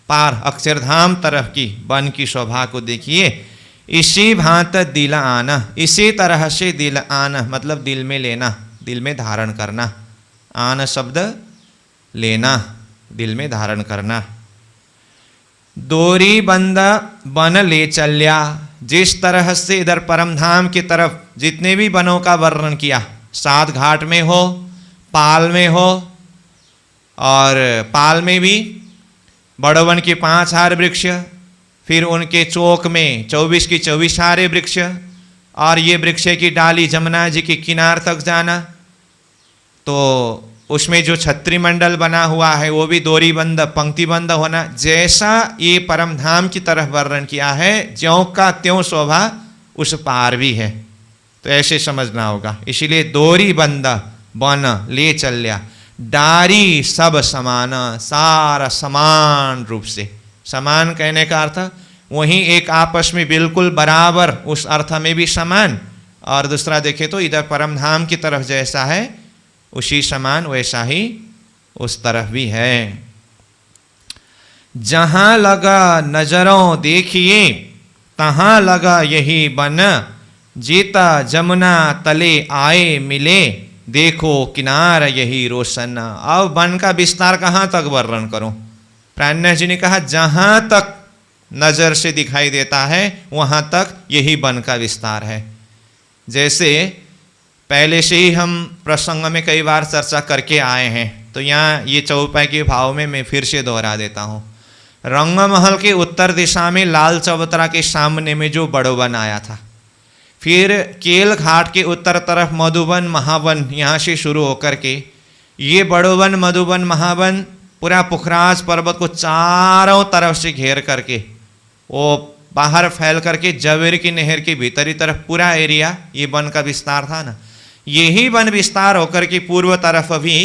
पार अक्षरधाम तरफ की वन की शोभा को देखिए। इसी भांत दिल आना, इसी तरह से दिल आना मतलब दिल में लेना, दिल में धारण करना। आन शब्द लेना, दिल में धारण करना। दोरी बंद बन ले चलिया, जिस तरह से इधर परमधाम की तरफ जितने भी वनों का वर्णन किया, 7 घाट में हो, पाल में हो, और पाल में भी बड़वन के 5 हार वृक्ष, फिर उनके चौक में 24 की 24 हारे वृक्ष, और ये वृक्ष की डाली जमुना जी के किनार तक जाना। तो उसमें जो छत्री मंडल बना हुआ है वो भी दोरी बंद, पंक्ति बंद होना। जैसा ये परमधाम की तरफ वर्णन किया है, ज्यों का त्यों शोभा उस पार भी है। तो ऐसे समझना होगा। इसीलिए दोरी बंद बन ले चलिया, डारी सब समान, सारा समान रूप से। समान कहने का अर्थ वहीं एक आपस में बिल्कुल बराबर, उस अर्थ में भी समान, और दूसरा देखे तो इधर परमधाम की तरफ जैसा है उसी समान वैसा ही उस तरफ भी है। जहां लगा नजरों देखिए, तहां लगा यही बन, जीता जमुना तले आए मिले, देखो किनार यही रोशन। अब वन का विस्तार कहाँ तक वर्णन करूं? प्राणनाथ जी ने कहा जहां तक नजर से दिखाई देता है वहां तक यही वन का विस्तार है। जैसे पहले से ही हम प्रसंग में कई बार चर्चा करके आए हैं, तो यहाँ ये चौपाई के भाव में मैं फिर से दोहरा देता हूँ। रंगमहल के उत्तर दिशा में लाल चबूतरा के सामने में जो बड़ोवन आया था, फिर केल घाट के उत्तर तरफ मधुबन महावन, यहाँ से शुरू होकर के ये बड़ोवन मधुबन महावन पूरा पुखराज पर्वत को चारों तरफ से घेर करके वो बाहर फैल करके जवेर की नहर के भीतरी तरफ पूरा एरिया ये वन का विस्तार था ना, यही वन विस्तार होकर के पूर्व तरफ भी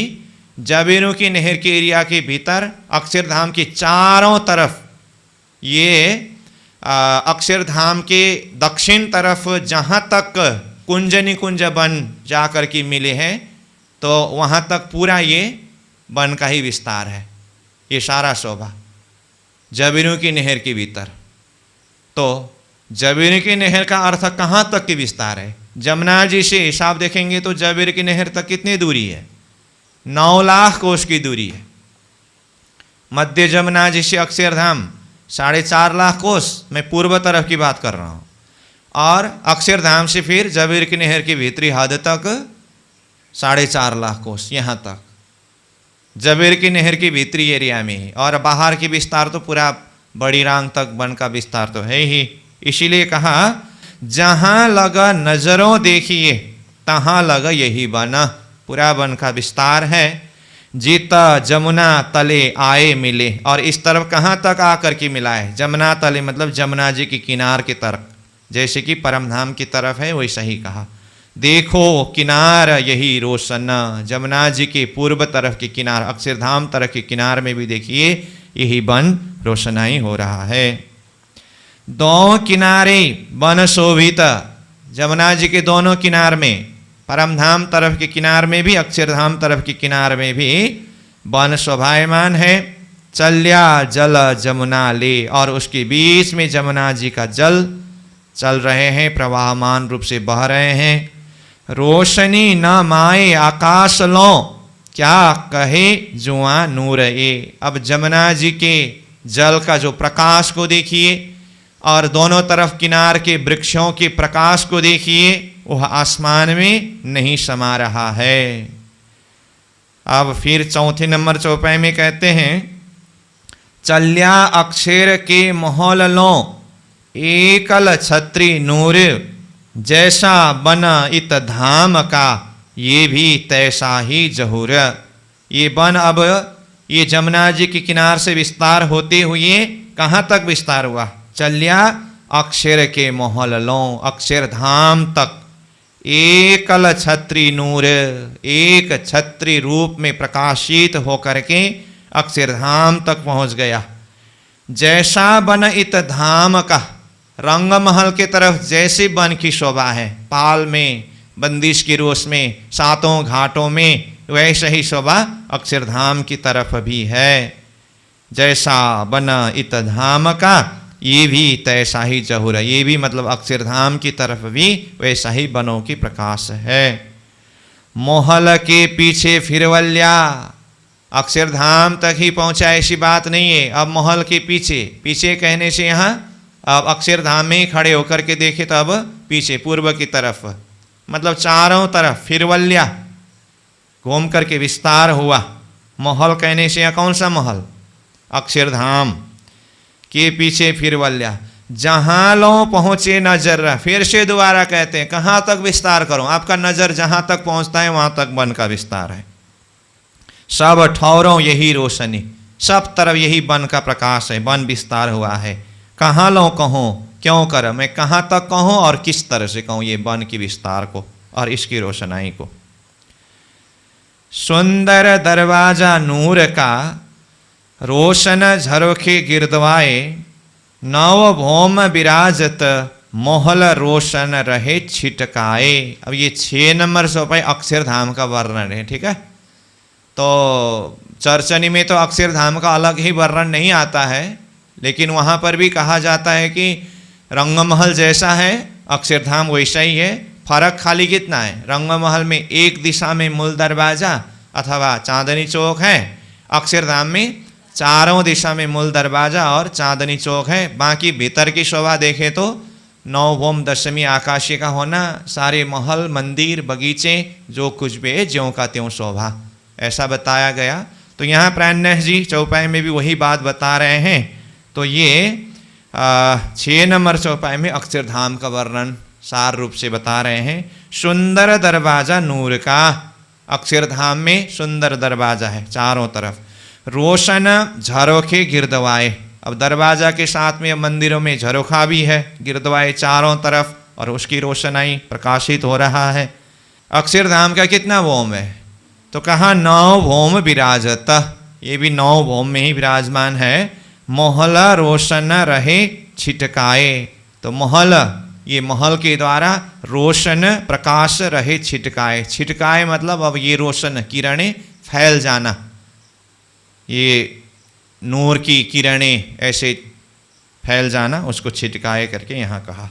जवेरों की नहर के एरिया के भीतर अक्षरधाम के चारों तरफ ये अक्षरधाम के दक्षिण तरफ जहाँ तक कुंज निकुंज वन जा कर के मिले हैं तो वहाँ तक पूरा ये वन का ही विस्तार है, ये सारा शोभा जवेरों की नहर के भीतर। तो जवेर की नहर का अर्थ कहाँ तक की विस्तार है? जमुना जी से हिसाब देखेंगे तो जवेर की नहर तक कितनी दूरी है? 9 लाख कोस की दूरी है। मध्य जमुना जी से अक्षरधाम 4.5 लाख कोस, मैं पूर्व तरफ की बात कर रहा हूँ, और अक्षरधाम से फिर जवेर की नहर की भीतरी हद तक 4.5 लाख कोस, यहाँ तक जवेर की नहर की भीतरी एरिया में ही, और बाहर की विस्तार तो पूरा बड़ी रांग तक वन का विस्तार तो है ही। इसीलिए कहा जहाँ लगा नजरों देखिए तहाँ लगा यही वन, पूरा वन का विस्तार है। जीता जमुना तले आए मिले, और इस तरफ कहाँ तक आकर के मिला है? जमुना तले मतलब जमुना जी की किनार की तरफ, जैसे कि परमधाम की तरफ है वैसा ही कहा। देखो किनार यही रोशन, जमुना जी के पूर्व तरफ के किनार अक्षरधाम तरफ के किनार में भी देखिए यही वन रोशनाई हो रहा है। दो किनारे वन शोभित, जमुना जी के दोनों किनार में, परमधाम तरफ के किनार में भी अक्षरधाम तरफ के किनार में भी वन शोभायमान है। चल्या जल जमुना ले, और उसके बीच में जमुना जी का जल चल रहे हैं, प्रवाहमान रूप से बह रहे हैं। रोशनी न माए आकाश लो, क्या कहे जुआ नूर ए। अब जमुना जी के जल का जो प्रकाश को देखिए, और दोनों तरफ किनार के वृक्षों के प्रकाश को देखिए, वह आसमान में नहीं समा रहा है। अब फिर चौथे नंबर चौपाई में कहते हैं, चल्या अक्षर के मोहल लो एकल छत्री नूर, जैसा बना इत धाम का ये भी तैसा ही जहूर। ये वन अब ये जमुना जी के किनार से विस्तार होते हुए कहाँ तक विस्तार हुआ? चल्या अक्षर के मोहल लो, अक्षरधाम तक एकल छत्री नूर, एक छत्री रूप में प्रकाशित होकर के अक्षरधाम तक पहुँच गया। जैसा बन इत धाम का, रंग महल के तरफ जैसे वन की शोभा है, पाल में, बंदिश की रोश में, सातों घाटों में, वैसे ही शोभा अक्षरधाम की तरफ भी है। जैसा बना इत धाम का ये भी तैसा ही जहूर, ये भी मतलब अक्षरधाम की तरफ भी वैसा ही बनों की प्रकाश है। मोहल के पीछे फिरवल्या, अक्षरधाम तक ही पहुंचा ऐसी बात नहीं है। अब महल के पीछे, पीछे कहने से यहाँ अब अक्षरधाम में ही खड़े होकर के देखे तो अब पीछे पूर्व की तरफ, मतलब चारों तरफ फिरवल्या घूम करके विस्तार हुआ। महल कहने से यहाँ कौन सा महल? अक्षरधाम के पीछे फिरवल्या, जहाँ लो पहुँचे नजर। फिर से दोबारा कहते हैं कहाँ तक विस्तार करो? आपका नजर जहाँ तक पहुँचता है वहाँ तक वन का विस्तार है। सब ठौरों यही रोशनी, सब तरफ यही वन का प्रकाश है, वन विस्तार हुआ है। कहाँ लो कहूँ, क्यों कर, मैं कहाँ तक कहूँ और किस तरह से कहूँ ये वन की विस्तार को और इसकी रोशनाई को। सुंदर दरवाजा नूर का, रोशन झरोखे गिरदवाए, नव भौम विराजत, मोहल रोशन रहे छिटकाए। अब ये 6 नंबर चौपाई अक्षरधाम का वर्णन है, ठीक है। तो चर्चनी में तो अक्षरधाम का अलग ही वर्णन नहीं आता है, लेकिन वहाँ पर भी कहा जाता है कि रंगमहल जैसा है अक्षरधाम वैसा ही है। फर्क खाली कितना है? रंगमहल में एक दिशा में मूल दरवाज़ा अथवा चांदनी चौक है, अक्षरधाम में चारों दिशा में मूल दरवाज़ा और चांदनी चौक है। बाकी भीतर की शोभा देखें तो 9 भौम दशमी आकाशीय का होना, सारे महल मंदिर बगीचे जो कुछ भी है ज्यों का त्यों शोभा, ऐसा बताया गया। तो यहाँ प्राणनाथ जी चौपाई में भी वही बात बता रहे हैं। तो ये 6 नंबर चौपाई में अक्षरधाम का वर्णन सार रूप से बता रहे हैं। सुंदर दरवाज़ा नूर का, अक्षरधाम में सुंदर दरवाज़ा है चारों तरफ। रोशन झरोखे गिरदवाए, अब दरवाजा के साथ में मंदिरों में झरोखा भी है, गिरद्वारे चारों तरफ, और उसकी रोशनाई प्रकाशित हो रहा है। अक्षरधाम का कितना भौम है? तो कहा 9 भौम विराजत, ये भी 9 भौम में ही विराजमान है। मोहला रोशन रहे छिटकाए, तो महल, ये महल के द्वारा रोशन प्रकाश रहे छिटकाए। छिटकाए मतलब अब ये रोशन किरणें फैल जाना, ये नूर की किरणें ऐसे फैल जाना, उसको छिटकाए करके यहाँ कहा।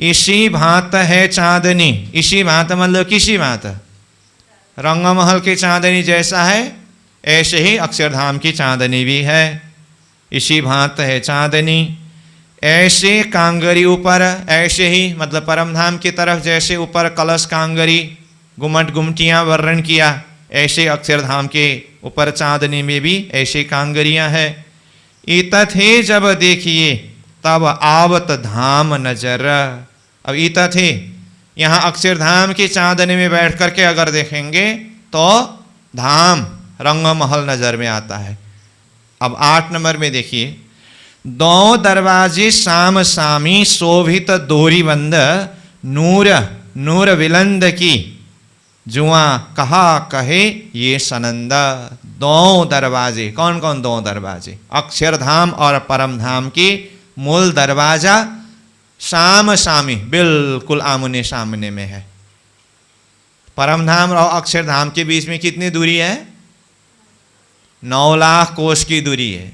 इसी भांत है चांदनी, इसी भांत मतलब किसी भांत, रंगमहल की चांदनी जैसा है ऐसे ही अक्षरधाम की चांदनी भी है। इसी भांत है चांदनी, ऐसे कांगरी ऊपर, ऐसे ही मतलब परमधाम की तरफ जैसे ऊपर कलश कांगरी गुमट गुमटियाँ वर्णन किया, ऐसे अक्षरधाम के ऊपर चांदनी में भी ऐसे कांगरियाँ हैं। इतथे जब देखिए तब आवत धाम नजर, अब इतथे यहाँ अक्षरधाम की चांदनी में बैठ करके अगर देखेंगे तो धाम रंगमहल नजर में आता है। अब 8 नंबर में देखिए, 2 दरवाजे साम सामी शोभित दोरीबंद, नूर नूर विलंद की जुआ कहा कहे ये सनंदा। 2 दरवाजे, कौन कौन 2 दरवाजे? अक्षरधाम और परमधाम की मूल दरवाजा साम सामी, बिल्कुल आमने सामने में है। परमधाम और अक्षरधाम के बीच में कितनी दूरी है? 9 लाख कोस की दूरी है।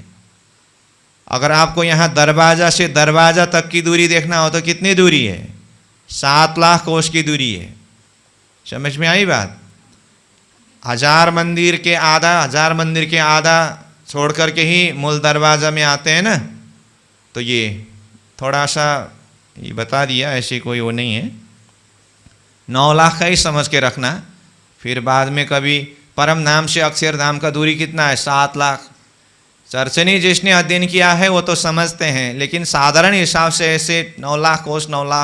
अगर आपको यहाँ दरवाजा से दरवाजा तक की दूरी देखना हो तो कितनी दूरी है? 7 लाख कोस की दूरी है। समझ में आई बात? 1000 मंदिर के आधा छोड़ करके ही मूल दरवाजा में आते हैं ना, तो ये थोड़ा सा ये बता दिया, ऐसी कोई वो नहीं है। 9 लाख का ही समझ के रखना, फिर बाद में कभी परमधाम से अक्षरधाम का दूरी कितना है? 7 लाख। चर्चनी जिसने अध्ययन किया है वो तो समझते हैं, लेकिन साधारण हिसाब से ऐसे 9 लाख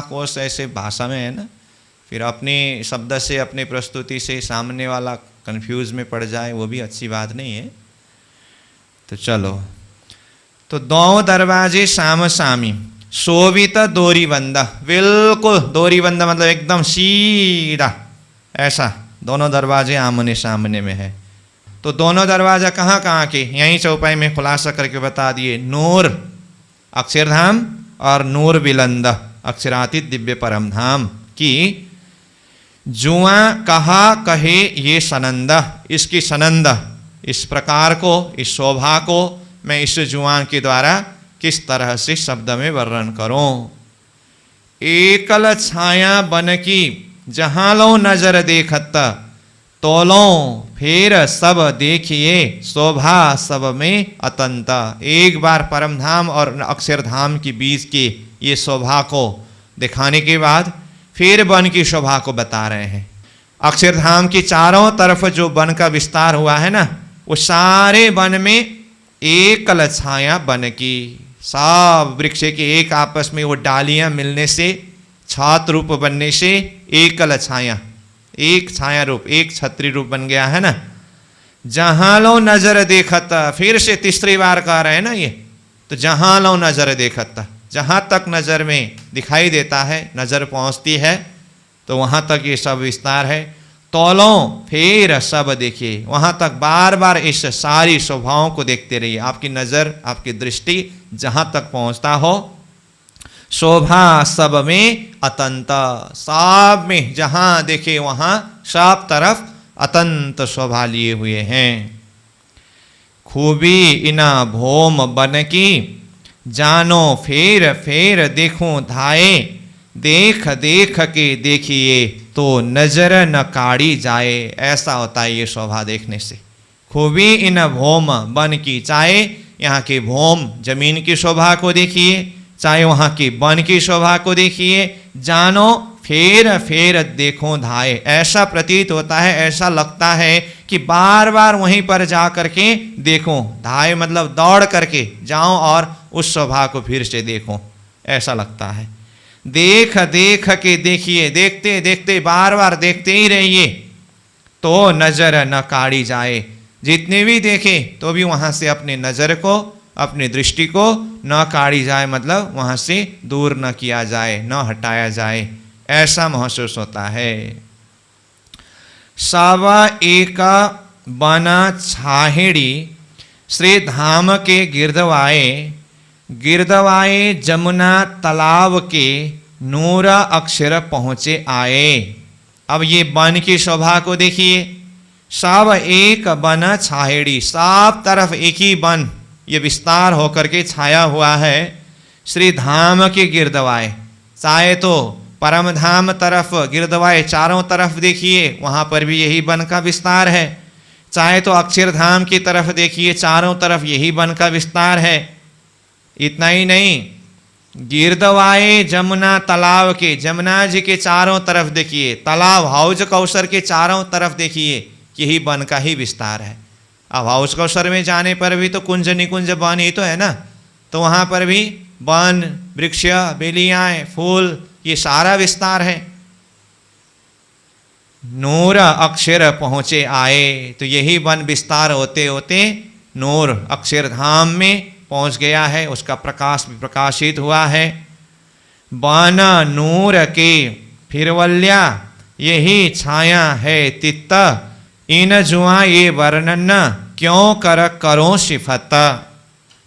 कोस ऐसे भाषा में है ना, फिर अपनी शब्द से अपनी प्रस्तुति से सामने वाला कंफ्यूज में पड़ जाए, वो भी अच्छी बात नहीं है। तो चलो, तो 2 दरवाजे साम सामी शोभित दोरीबंद, बिल्कुल दोरीबंद मतलब एकदम सीधा ऐसा, दोनों दरवाजे आमने सामने में है। तो दोनों दरवाजा कहाँ कहाँ के? यहीं चौपाई में खुलासा करके बता दिए। नूर अक्षरधाम और नूर विलंद अक्षरातीत दिव्य परमधाम की। जुआ कहा कहे ये सनंदा, इसकी सनंद, इस प्रकार को, इस शोभा को मैं इस जुआ के द्वारा किस तरह से शब्द में वर्णन करूं। एकल छाया बन की जहां लो नजर देखत, तोलो फिर सब देखिए शोभा सब में अतंत। एक बार परमधाम और अक्षरधाम के बीच के ये शोभा को दिखाने के बाद फिर वन की शोभा को बता रहे हैं। अक्षरधाम की चारों तरफ जो वन का विस्तार हुआ है ना, वो सारे वन में एकल छाया बन की, सब वृक्ष के एक आपस में वो डालियां मिलने से, छात रूप बनने से एकल छाया, एक छाया रूप, एक छत्री रूप बन गया है ना। जहां लो नजर देखत, फिर से तीसरी बार कह रहे हैं ना ये, तो जहां लो नजर देखत, जहां तक नजर में दिखाई देता है, नजर पहुंचती है, तो वहां तक ये सब विस्तार है। तोलो फिर सब देखिए, वहां तक बार बार इस सारी शोभाओं को देखते रहिए। आपकी नजर, आपकी दृष्टि जहां तक पहुंचता हो, शोभा सब में अतंत, सब में जहां देखे वहां सब तरफ अतंत शोभा लिए हुए हैं। खूबी इना भोम बन की जानो फेर फेर देखो धाये, देख देख के देखिए तो नजर न काढ़ी जाए। ऐसा होता है ये शोभा देखने से। खूबी इन भोम बन की, चाहे यहाँ के भोम जमीन की शोभा को देखिए, चाहे वहाँ की वन की शोभा को देखिए, जानो फेर फेर देखो धाये। ऐसा प्रतीत होता है, ऐसा लगता है कि बार बार वहीं पर जा करके देखो। धाये मतलब दौड़ करके जाओ और उस शोभा को फिर से देखो, ऐसा लगता है। देख देख के देखिए, देखते देखते बार बार देखते ही रहिए तो नजर न काढ़ी जाए। जितने भी देखे तो भी वहाँ से अपने नज़र को अपनी दृष्टि को न काढ़ी जाए, मतलब वहाँ से दूर न किया जाए, न हटाया जाए, ऐसा महसूस होता है। सावा एक बना छाहेड़ी श्री धाम के गिरदवाए, गिरदवाए जमुना तालाब के नूर अक्षर पहुँचे आए। अब ये वन की शोभा को देखिए, सब एक वन छाहेड़ी, सब तरफ एक ही वन ये विस्तार होकर के छाया हुआ है। श्री धाम के गिरदवाए, चाहे तो परम धाम तरफ गिरदवाए चारों तरफ देखिए, वहाँ पर भी यही वन का विस्तार है, चाहे तो अक्षरधाम की तरफ देखिए, चारों तरफ यही वन का विस्तार है। इतना ही नहीं, गिरदवाए जमुना तालाब के, जमुना जी के चारों तरफ देखिए, तालाब हौज कौशर के चारों तरफ देखिए, यही वन का ही विस्तार है। अब हौज कौशर में जाने पर भी तो कुंज निकुंज वन ही तो है ना, तो वहाँ पर भी वन, वृक्ष, बेलियाँ, फूल, ये सारा विस्तार है। नूर अक्षर पहुँचे आए, तो यही वन विस्तार होते होते नूर अक्षरधाम में पहुँच गया है, उसका प्रकाश भी प्रकाशित हुआ है। वन नूर के फिरवल्या यही छाया है तित्त, इन जुआ ये वर्णन क्यों कर करो सिफत।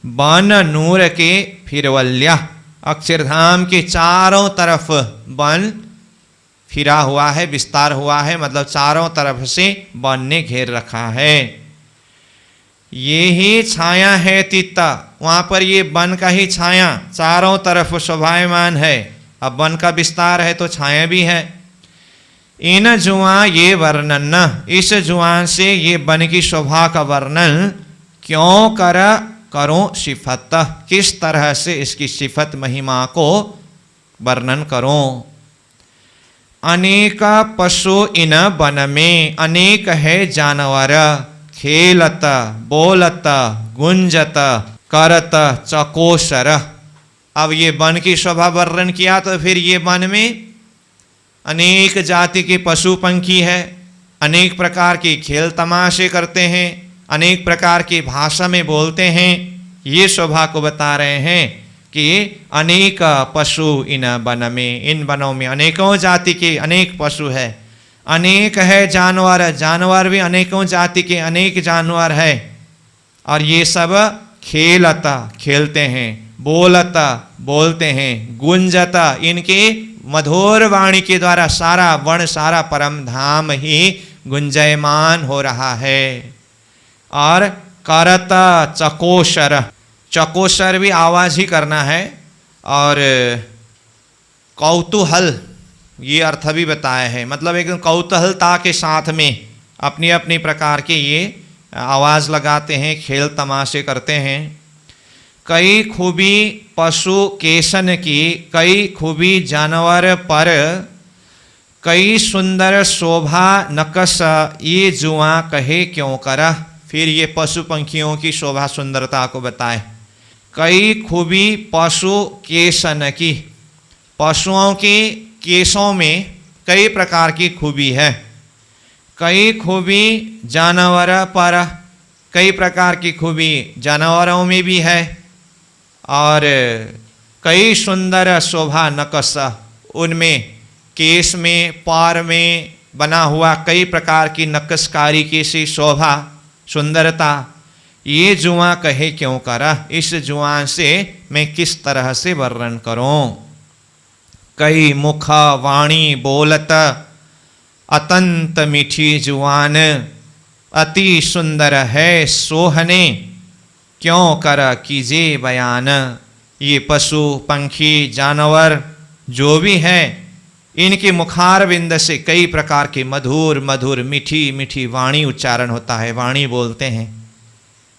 वन नूर के फिरवल्या, अक्षरधाम के चारों तरफ वन फिरा हुआ है, विस्तार हुआ है, मतलब चारों तरफ से वन ने घेर रखा है। ये ही छाया है तित्ता, वहाँ पर ये वन का ही छाया चारों तरफ शोभायमान है। अब वन का विस्तार है तो छाया भी है। इन जुआ ये वर्णन, इस जुआ से ये वन की शोभा का वर्णन क्यों करो सिफत, किस तरह से इसकी सिफत महिमा को वर्णन करो। अनेक पशु इन वन में, अनेक है जानवर, खेलत बोलत गुंजत करत चकोशर। अब ये वन की शोभा वर्णन किया, तो फिर ये वन में अनेक जाति के पशु पंखी है, अनेक प्रकार के खेल तमाशे करते हैं, अनेक प्रकार की भाषा में बोलते हैं। ये शोभा को बता रहे हैं कि अनेक पशु इन वन में, इन वनों में अनेकों जाति के अनेक पशु है। अनेक है जानवर, जानवर भी अनेकों जाति के अनेक जानवर है। और ये सब खेलता खेलते हैं, बोलता बोलते हैं, गुंजता, इनके मधुर वाणी के द्वारा सारा वन, सारा परम धाम ही गुंजयमान हो रहा है। और करता चकोशर, चकोशर भी आवाज ही करना है। और कौतूहल, ये अर्थ भी बताया है, मतलब एकदम कौतूहलता के साथ में अपनी अपनी प्रकार के ये आवाज़ लगाते हैं, खेल तमाशे करते हैं। कई खूबी पशु केशन की, कई खूबी जानवर पर, कई सुंदर शोभा नकश ये जुआ कहे क्यों करा। फिर ये पशु पंखियों की शोभा सुंदरता को बताए। कई खूबी पशु केशन की, पशुओं के केशों में कई प्रकार की खूबी है। कई खूबी जानवर पर, कई प्रकार की खूबी जानवरों में भी है। और कई सुंदर शोभा नकश, उनमें केश में, पार में बना हुआ कई प्रकार की नक्शकारी की सी शोभा सुंदरता, ये जुआ कहे क्यों करा, इस जुआ से मैं किस तरह से वर्णन करूं। कई मुख वाणी बोलत, अतंत मीठी जुआन, अति सुंदर है सोहने, क्यों कर कीजे बयान। ये पशु पंखी जानवर जो भी हैं, इनके मुखार बिंद से कई प्रकार के मधुर मधुर मीठी मीठी वाणी उच्चारण होता है, वाणी बोलते हैं।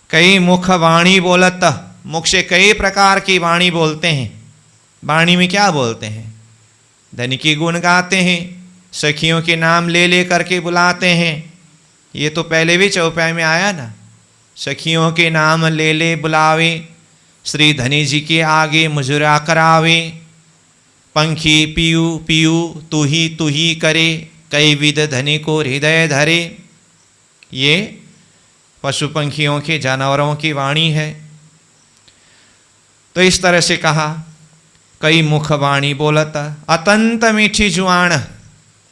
कई मुख वाणी बोलत, मुख से कई प्रकार की वाणी बोलते हैं। वाणी में क्या बोलते हैं? धन की गुण गाते हैं, सखियों के नाम ले ले करके बुलाते हैं। ये तो पहले भी चौपाई में आया ना, सखियों के नाम ले ले बुलावे, श्री धनी जी के आगे मुजुरा करावे। पंखी पियू पियू तू ही करे, कई विध धनी को हृदय धरे। ये पशु पंखियों के जानवरों की वाणी है। तो इस तरह से कहा। कई मुख वाणी बोलत अतंत मीठी जुआण,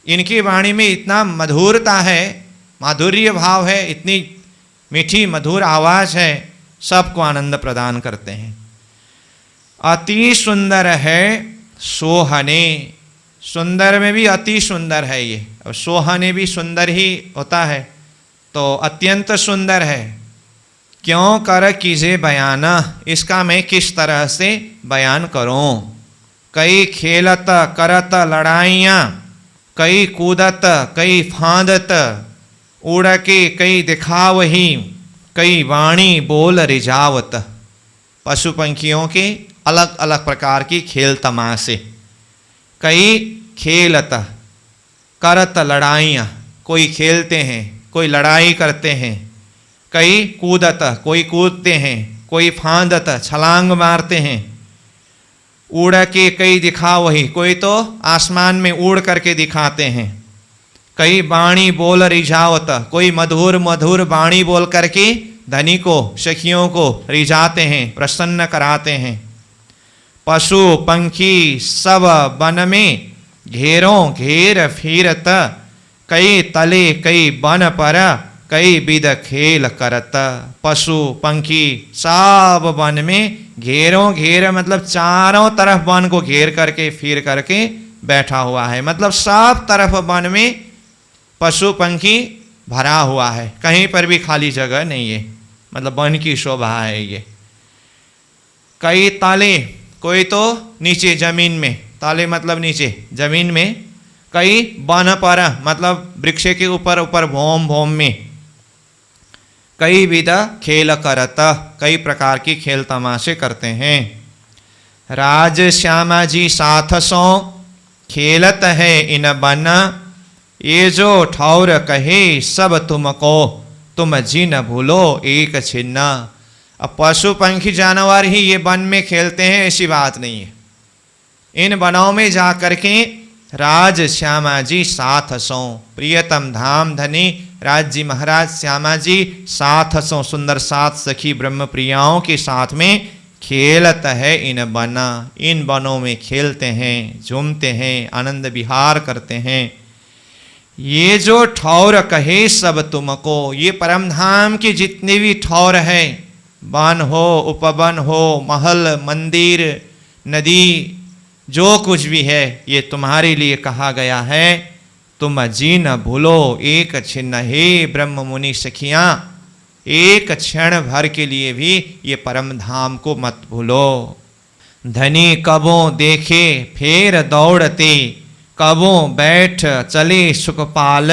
इनकी वाणी में इतना मधुरता है, माधुर्य भाव है, इतनी मीठी मधुर आवाज है, सबको आनंद प्रदान करते हैं। अति सुंदर है सोहने, सुंदर में भी अति सुंदर है ये, और सोहने भी सुंदर ही होता है, तो अत्यंत सुंदर है। क्यों कर कीजे बयाना, इसका मैं किस तरह से बयान करूं। कई खेलत करत लड़ाइयाँ, कई कूदत कई फांदत, उड़ के कई दिखावही, कई वाणी बोल रिझावत। पशु पंखियों के अलग अलग प्रकार की खेल तमाशे। कई खेलत करत लड़ाइयाँ, कोई खेलते हैं, कोई लड़ाई करते हैं। कई कूदत, कोई कूदते हैं, कोई फांदत छलांग मारते हैं। उड़ के कई दिखाओ वही, कोई तो आसमान में उड़ करके दिखाते हैं। कई वाणी बोल रिझावत, कोई मधुर मधुर वाणी बोल करके धनी को सखियों को रिझाते हैं, प्रसन्न कराते हैं। पशु पंखी सब वन में घेरों घेर फिरत, कई तले कई बन पर कई विध खेल करत। पशु पंखी सब वन में घेरों घेर मतलब चारों तरफ वन को घेर करके फिर करके बैठा हुआ है, मतलब सब तरफ वन में पशु पंखी भरा हुआ है, कहीं पर भी खाली जगह नहीं है, मतलब वन की शोभा है ये। कई ताले, कोई तो नीचे जमीन में, ताले मतलब नीचे जमीन में। कई वन पर मतलब वृक्ष के ऊपर ऊपर भौम भौम में। कई विध खेल करत, कई प्रकार की खेल तमाशे करते हैं। राज श्यामा जी साथ सो खेलत है इन बन, ये जो ठौर कहे सब तुमको, तुम जी न भूलो एक छिन्न। अब पशु पंखी जानवर ही ये वन में खेलते हैं ऐसी बात नहीं है। इन वनों में जा करके राज श्यामा जी साथ सो, प्रियतम धाम धनी राज जी महाराज श्यामा जी साथ सो, सुंदर सात सखी ब्रह्म प्रियाओं के साथ में खेलत है इन बना, इन वनों में खेलते हैं, झूमते हैं, आनंद विहार करते हैं। ये जो ठौर कहे सब तुमको, ये परम धाम के जितने भी ठौर है, वन हो उपवन हो महल मंदिर नदी जो कुछ भी है, ये तुम्हारे लिए कहा गया है। तुम जी न भूलो एक छिन्न, हे ब्रह्म मुनि सखियां, एक क्षण भर के लिए भी ये परम धाम को मत भूलो। धनी कबों देखे फेर दौड़ते, कबों बैठ चले सुखपाल,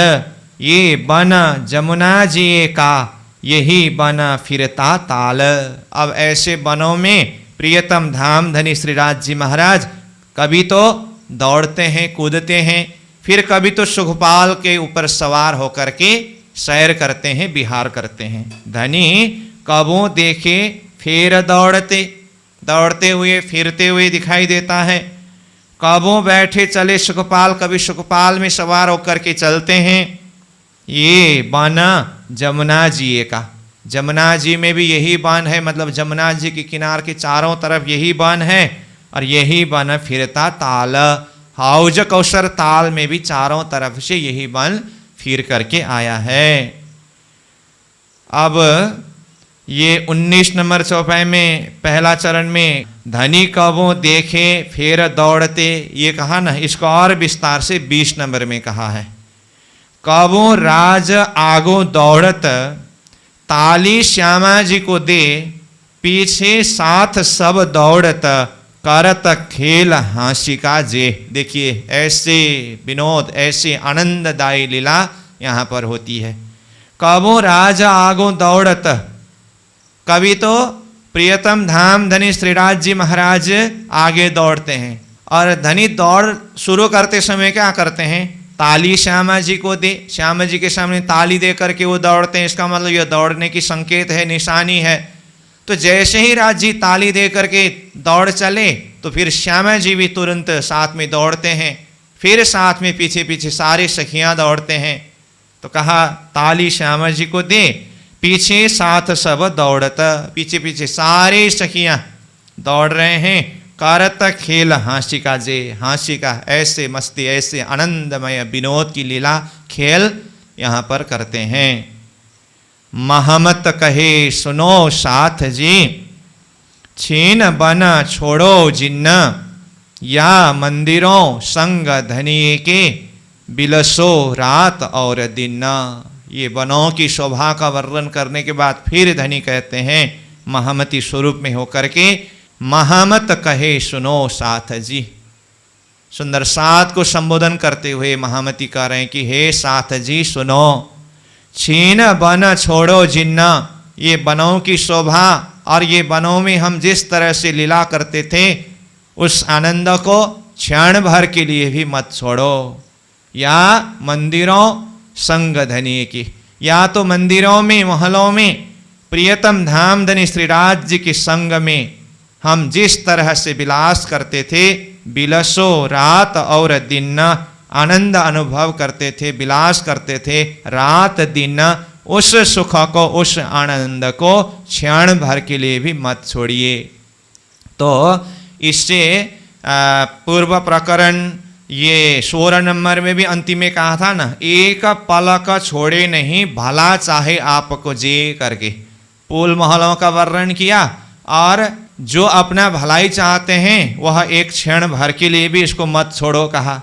ये बन जमुना जी का यही बन फिरता ताल। अब ऐसे बनों में प्रियतम धाम धनी श्री राज जी महाराज कभी तो दौड़ते हैं कूदते हैं, फिर कभी तो सुखपाल के ऊपर सवार होकर के सैर करते हैं, विहार करते हैं। धनी कबों देखे फिर दौड़ते, दौड़ते हुए फिरते हुए दिखाई देता है। कबों बैठे चले सुखपाल, कभी सुखपाल में सवार होकर के चलते हैं। ये बाना जमुना जी का, जमुना जी में भी यही बान है, मतलब जमुना जी के किनार के चारों तरफ यही बान है, और यही बन फिरता ताल, हाउज कौशर ताल में भी चारों तरफ से यही बन फिर करके आया है। अब ये 19 नंबर चौपाई में पहला चरण में धनी कबों देखे फिर दौड़ते ये कहा ना, इसको और विस्तार से 20 नंबर में कहा है। कबों राज आगो दौड़त, ताली श्यामा जी को दे, पीछे साथ सब दौड़त, करत खेल हांसी का जे। देखिए ऐसे विनोद, ऐसे आनंददायी लीला यहाँ पर होती है। कबों राजा आगो दौड़त, कभी तो प्रियतम धाम धनी श्रीराज जी महाराज आगे दौड़ते हैं, और धनी दौड़ शुरू करते समय क्या करते हैं, ताली श्यामा जी को दे, श्यामा जी के सामने ताली दे करके वो दौड़ते हैं। इसका मतलब ये दौड़ने की संकेत है, निशानी है। तो जैसे ही राज जी ताली दे करके दौड़ चले, तो फिर श्यामा जी भी तुरंत साथ में दौड़ते हैं, फिर साथ में पीछे पीछे सारे सखियां दौड़ते हैं। तो कहा ताली श्यामा जी को दे, पीछे साथ सब दौड़त, पीछे पीछे सारे सखियां दौड़ रहे हैं, करत खेल हांसी का जे, हांसी का ऐसे मस्ती, ऐसे आनंदमय विनोद की लीला खेल यहाँ पर करते हैं। महमत कहे सुनो साथ जी, छीन बन छोड़ो जिन्न, या मंदिरों संग धनिये के, बिलसो रात और दिन। ये वनों की शोभा का वर्णन करने के बाद फिर धनी कहते हैं महामती स्वरूप में होकर के, महामत कहे सुनो साथ जी। सुंदर साथ को संबोधन करते हुए महामती कह रहे हैं कि हे साथ जी सुनो, छीन बन छोड़ो जिन्ना, ये वनों की शोभा और ये वनों में हम जिस तरह से लीला करते थे उस आनंद को क्षण भर के लिए भी मत छोड़ो। या मंदिरों संग धनिये की, या तो मंदिरों में महलों में प्रियतम धाम धनी श्रीराज जी के संग में हम जिस तरह से विलास करते थे, बिलसो रात और दिन, आनंद अनुभव करते थे, विलास करते थे रात दिन, उस सुख को, उस आनंद को क्षण भर के लिए भी मत छोड़िए। तो इससे पूर्व प्रकरण ये 16 नंबर में भी अंतिम में कहा था ना, एक पलक छोड़े नहीं भला चाहे आपको जे करके फूल महलों का वर्णन किया, और जो अपना भलाई चाहते हैं वह एक क्षण भर के लिए भी इसको मत छोड़ो कहा।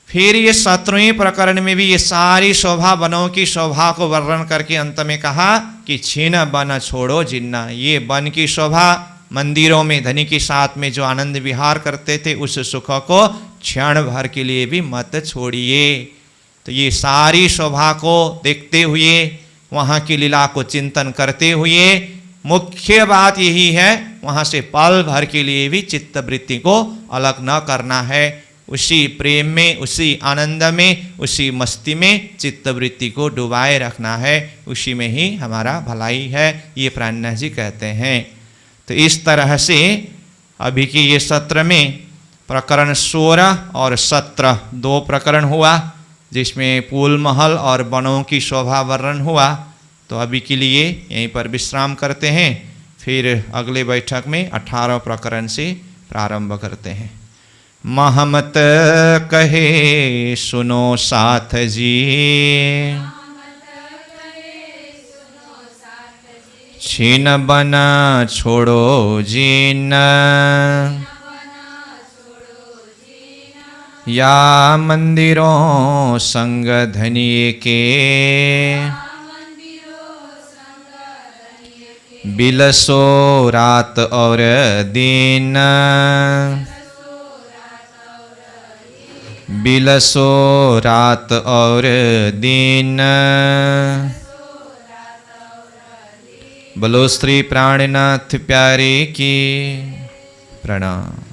फिर ये 17वें प्रकरण में भी ये सारी शोभा, वनों की शोभा को वर्णन करके अंत में कहा कि छीन बन छोड़ो जिन्ना, ये वन की शोभा, मंदिरों में धनी के साथ में जो आनंद विहार करते थे उस सुख को क्षण भर के लिए भी मत छोड़िए। तो ये सारी शोभा को देखते हुए, वहाँ की लीला को चिंतन करते हुए, मुख्य बात यही है वहाँ से पल भर के लिए भी चित्तवृत्ति को अलग न करना है। उसी प्रेम में, उसी आनंद में, उसी मस्ती में चित्तवृत्ति को डुबाए रखना है, उसी में ही हमारा भलाई है, ये प्राणनाथ जी कहते हैं। तो इस तरह से अभी की ये सत्र में प्रकरण 16 और 17 दो प्रकरण हुआ, जिसमें फूल महल और वनों की शोभा वर्णन हुआ। तो अभी के लिए यहीं पर विश्राम करते हैं, फिर अगले बैठक में 18 प्रकरण से प्रारंभ करते हैं। महमत कहे सुनो साथ जी, छीन बना छोड़ो जीन, या मंदिरों संग धनिये के, बिलसो रात और दिन, बिलसो रात और दिन। बोलो श्री प्राणनाथ प्यारे की प्रणाम।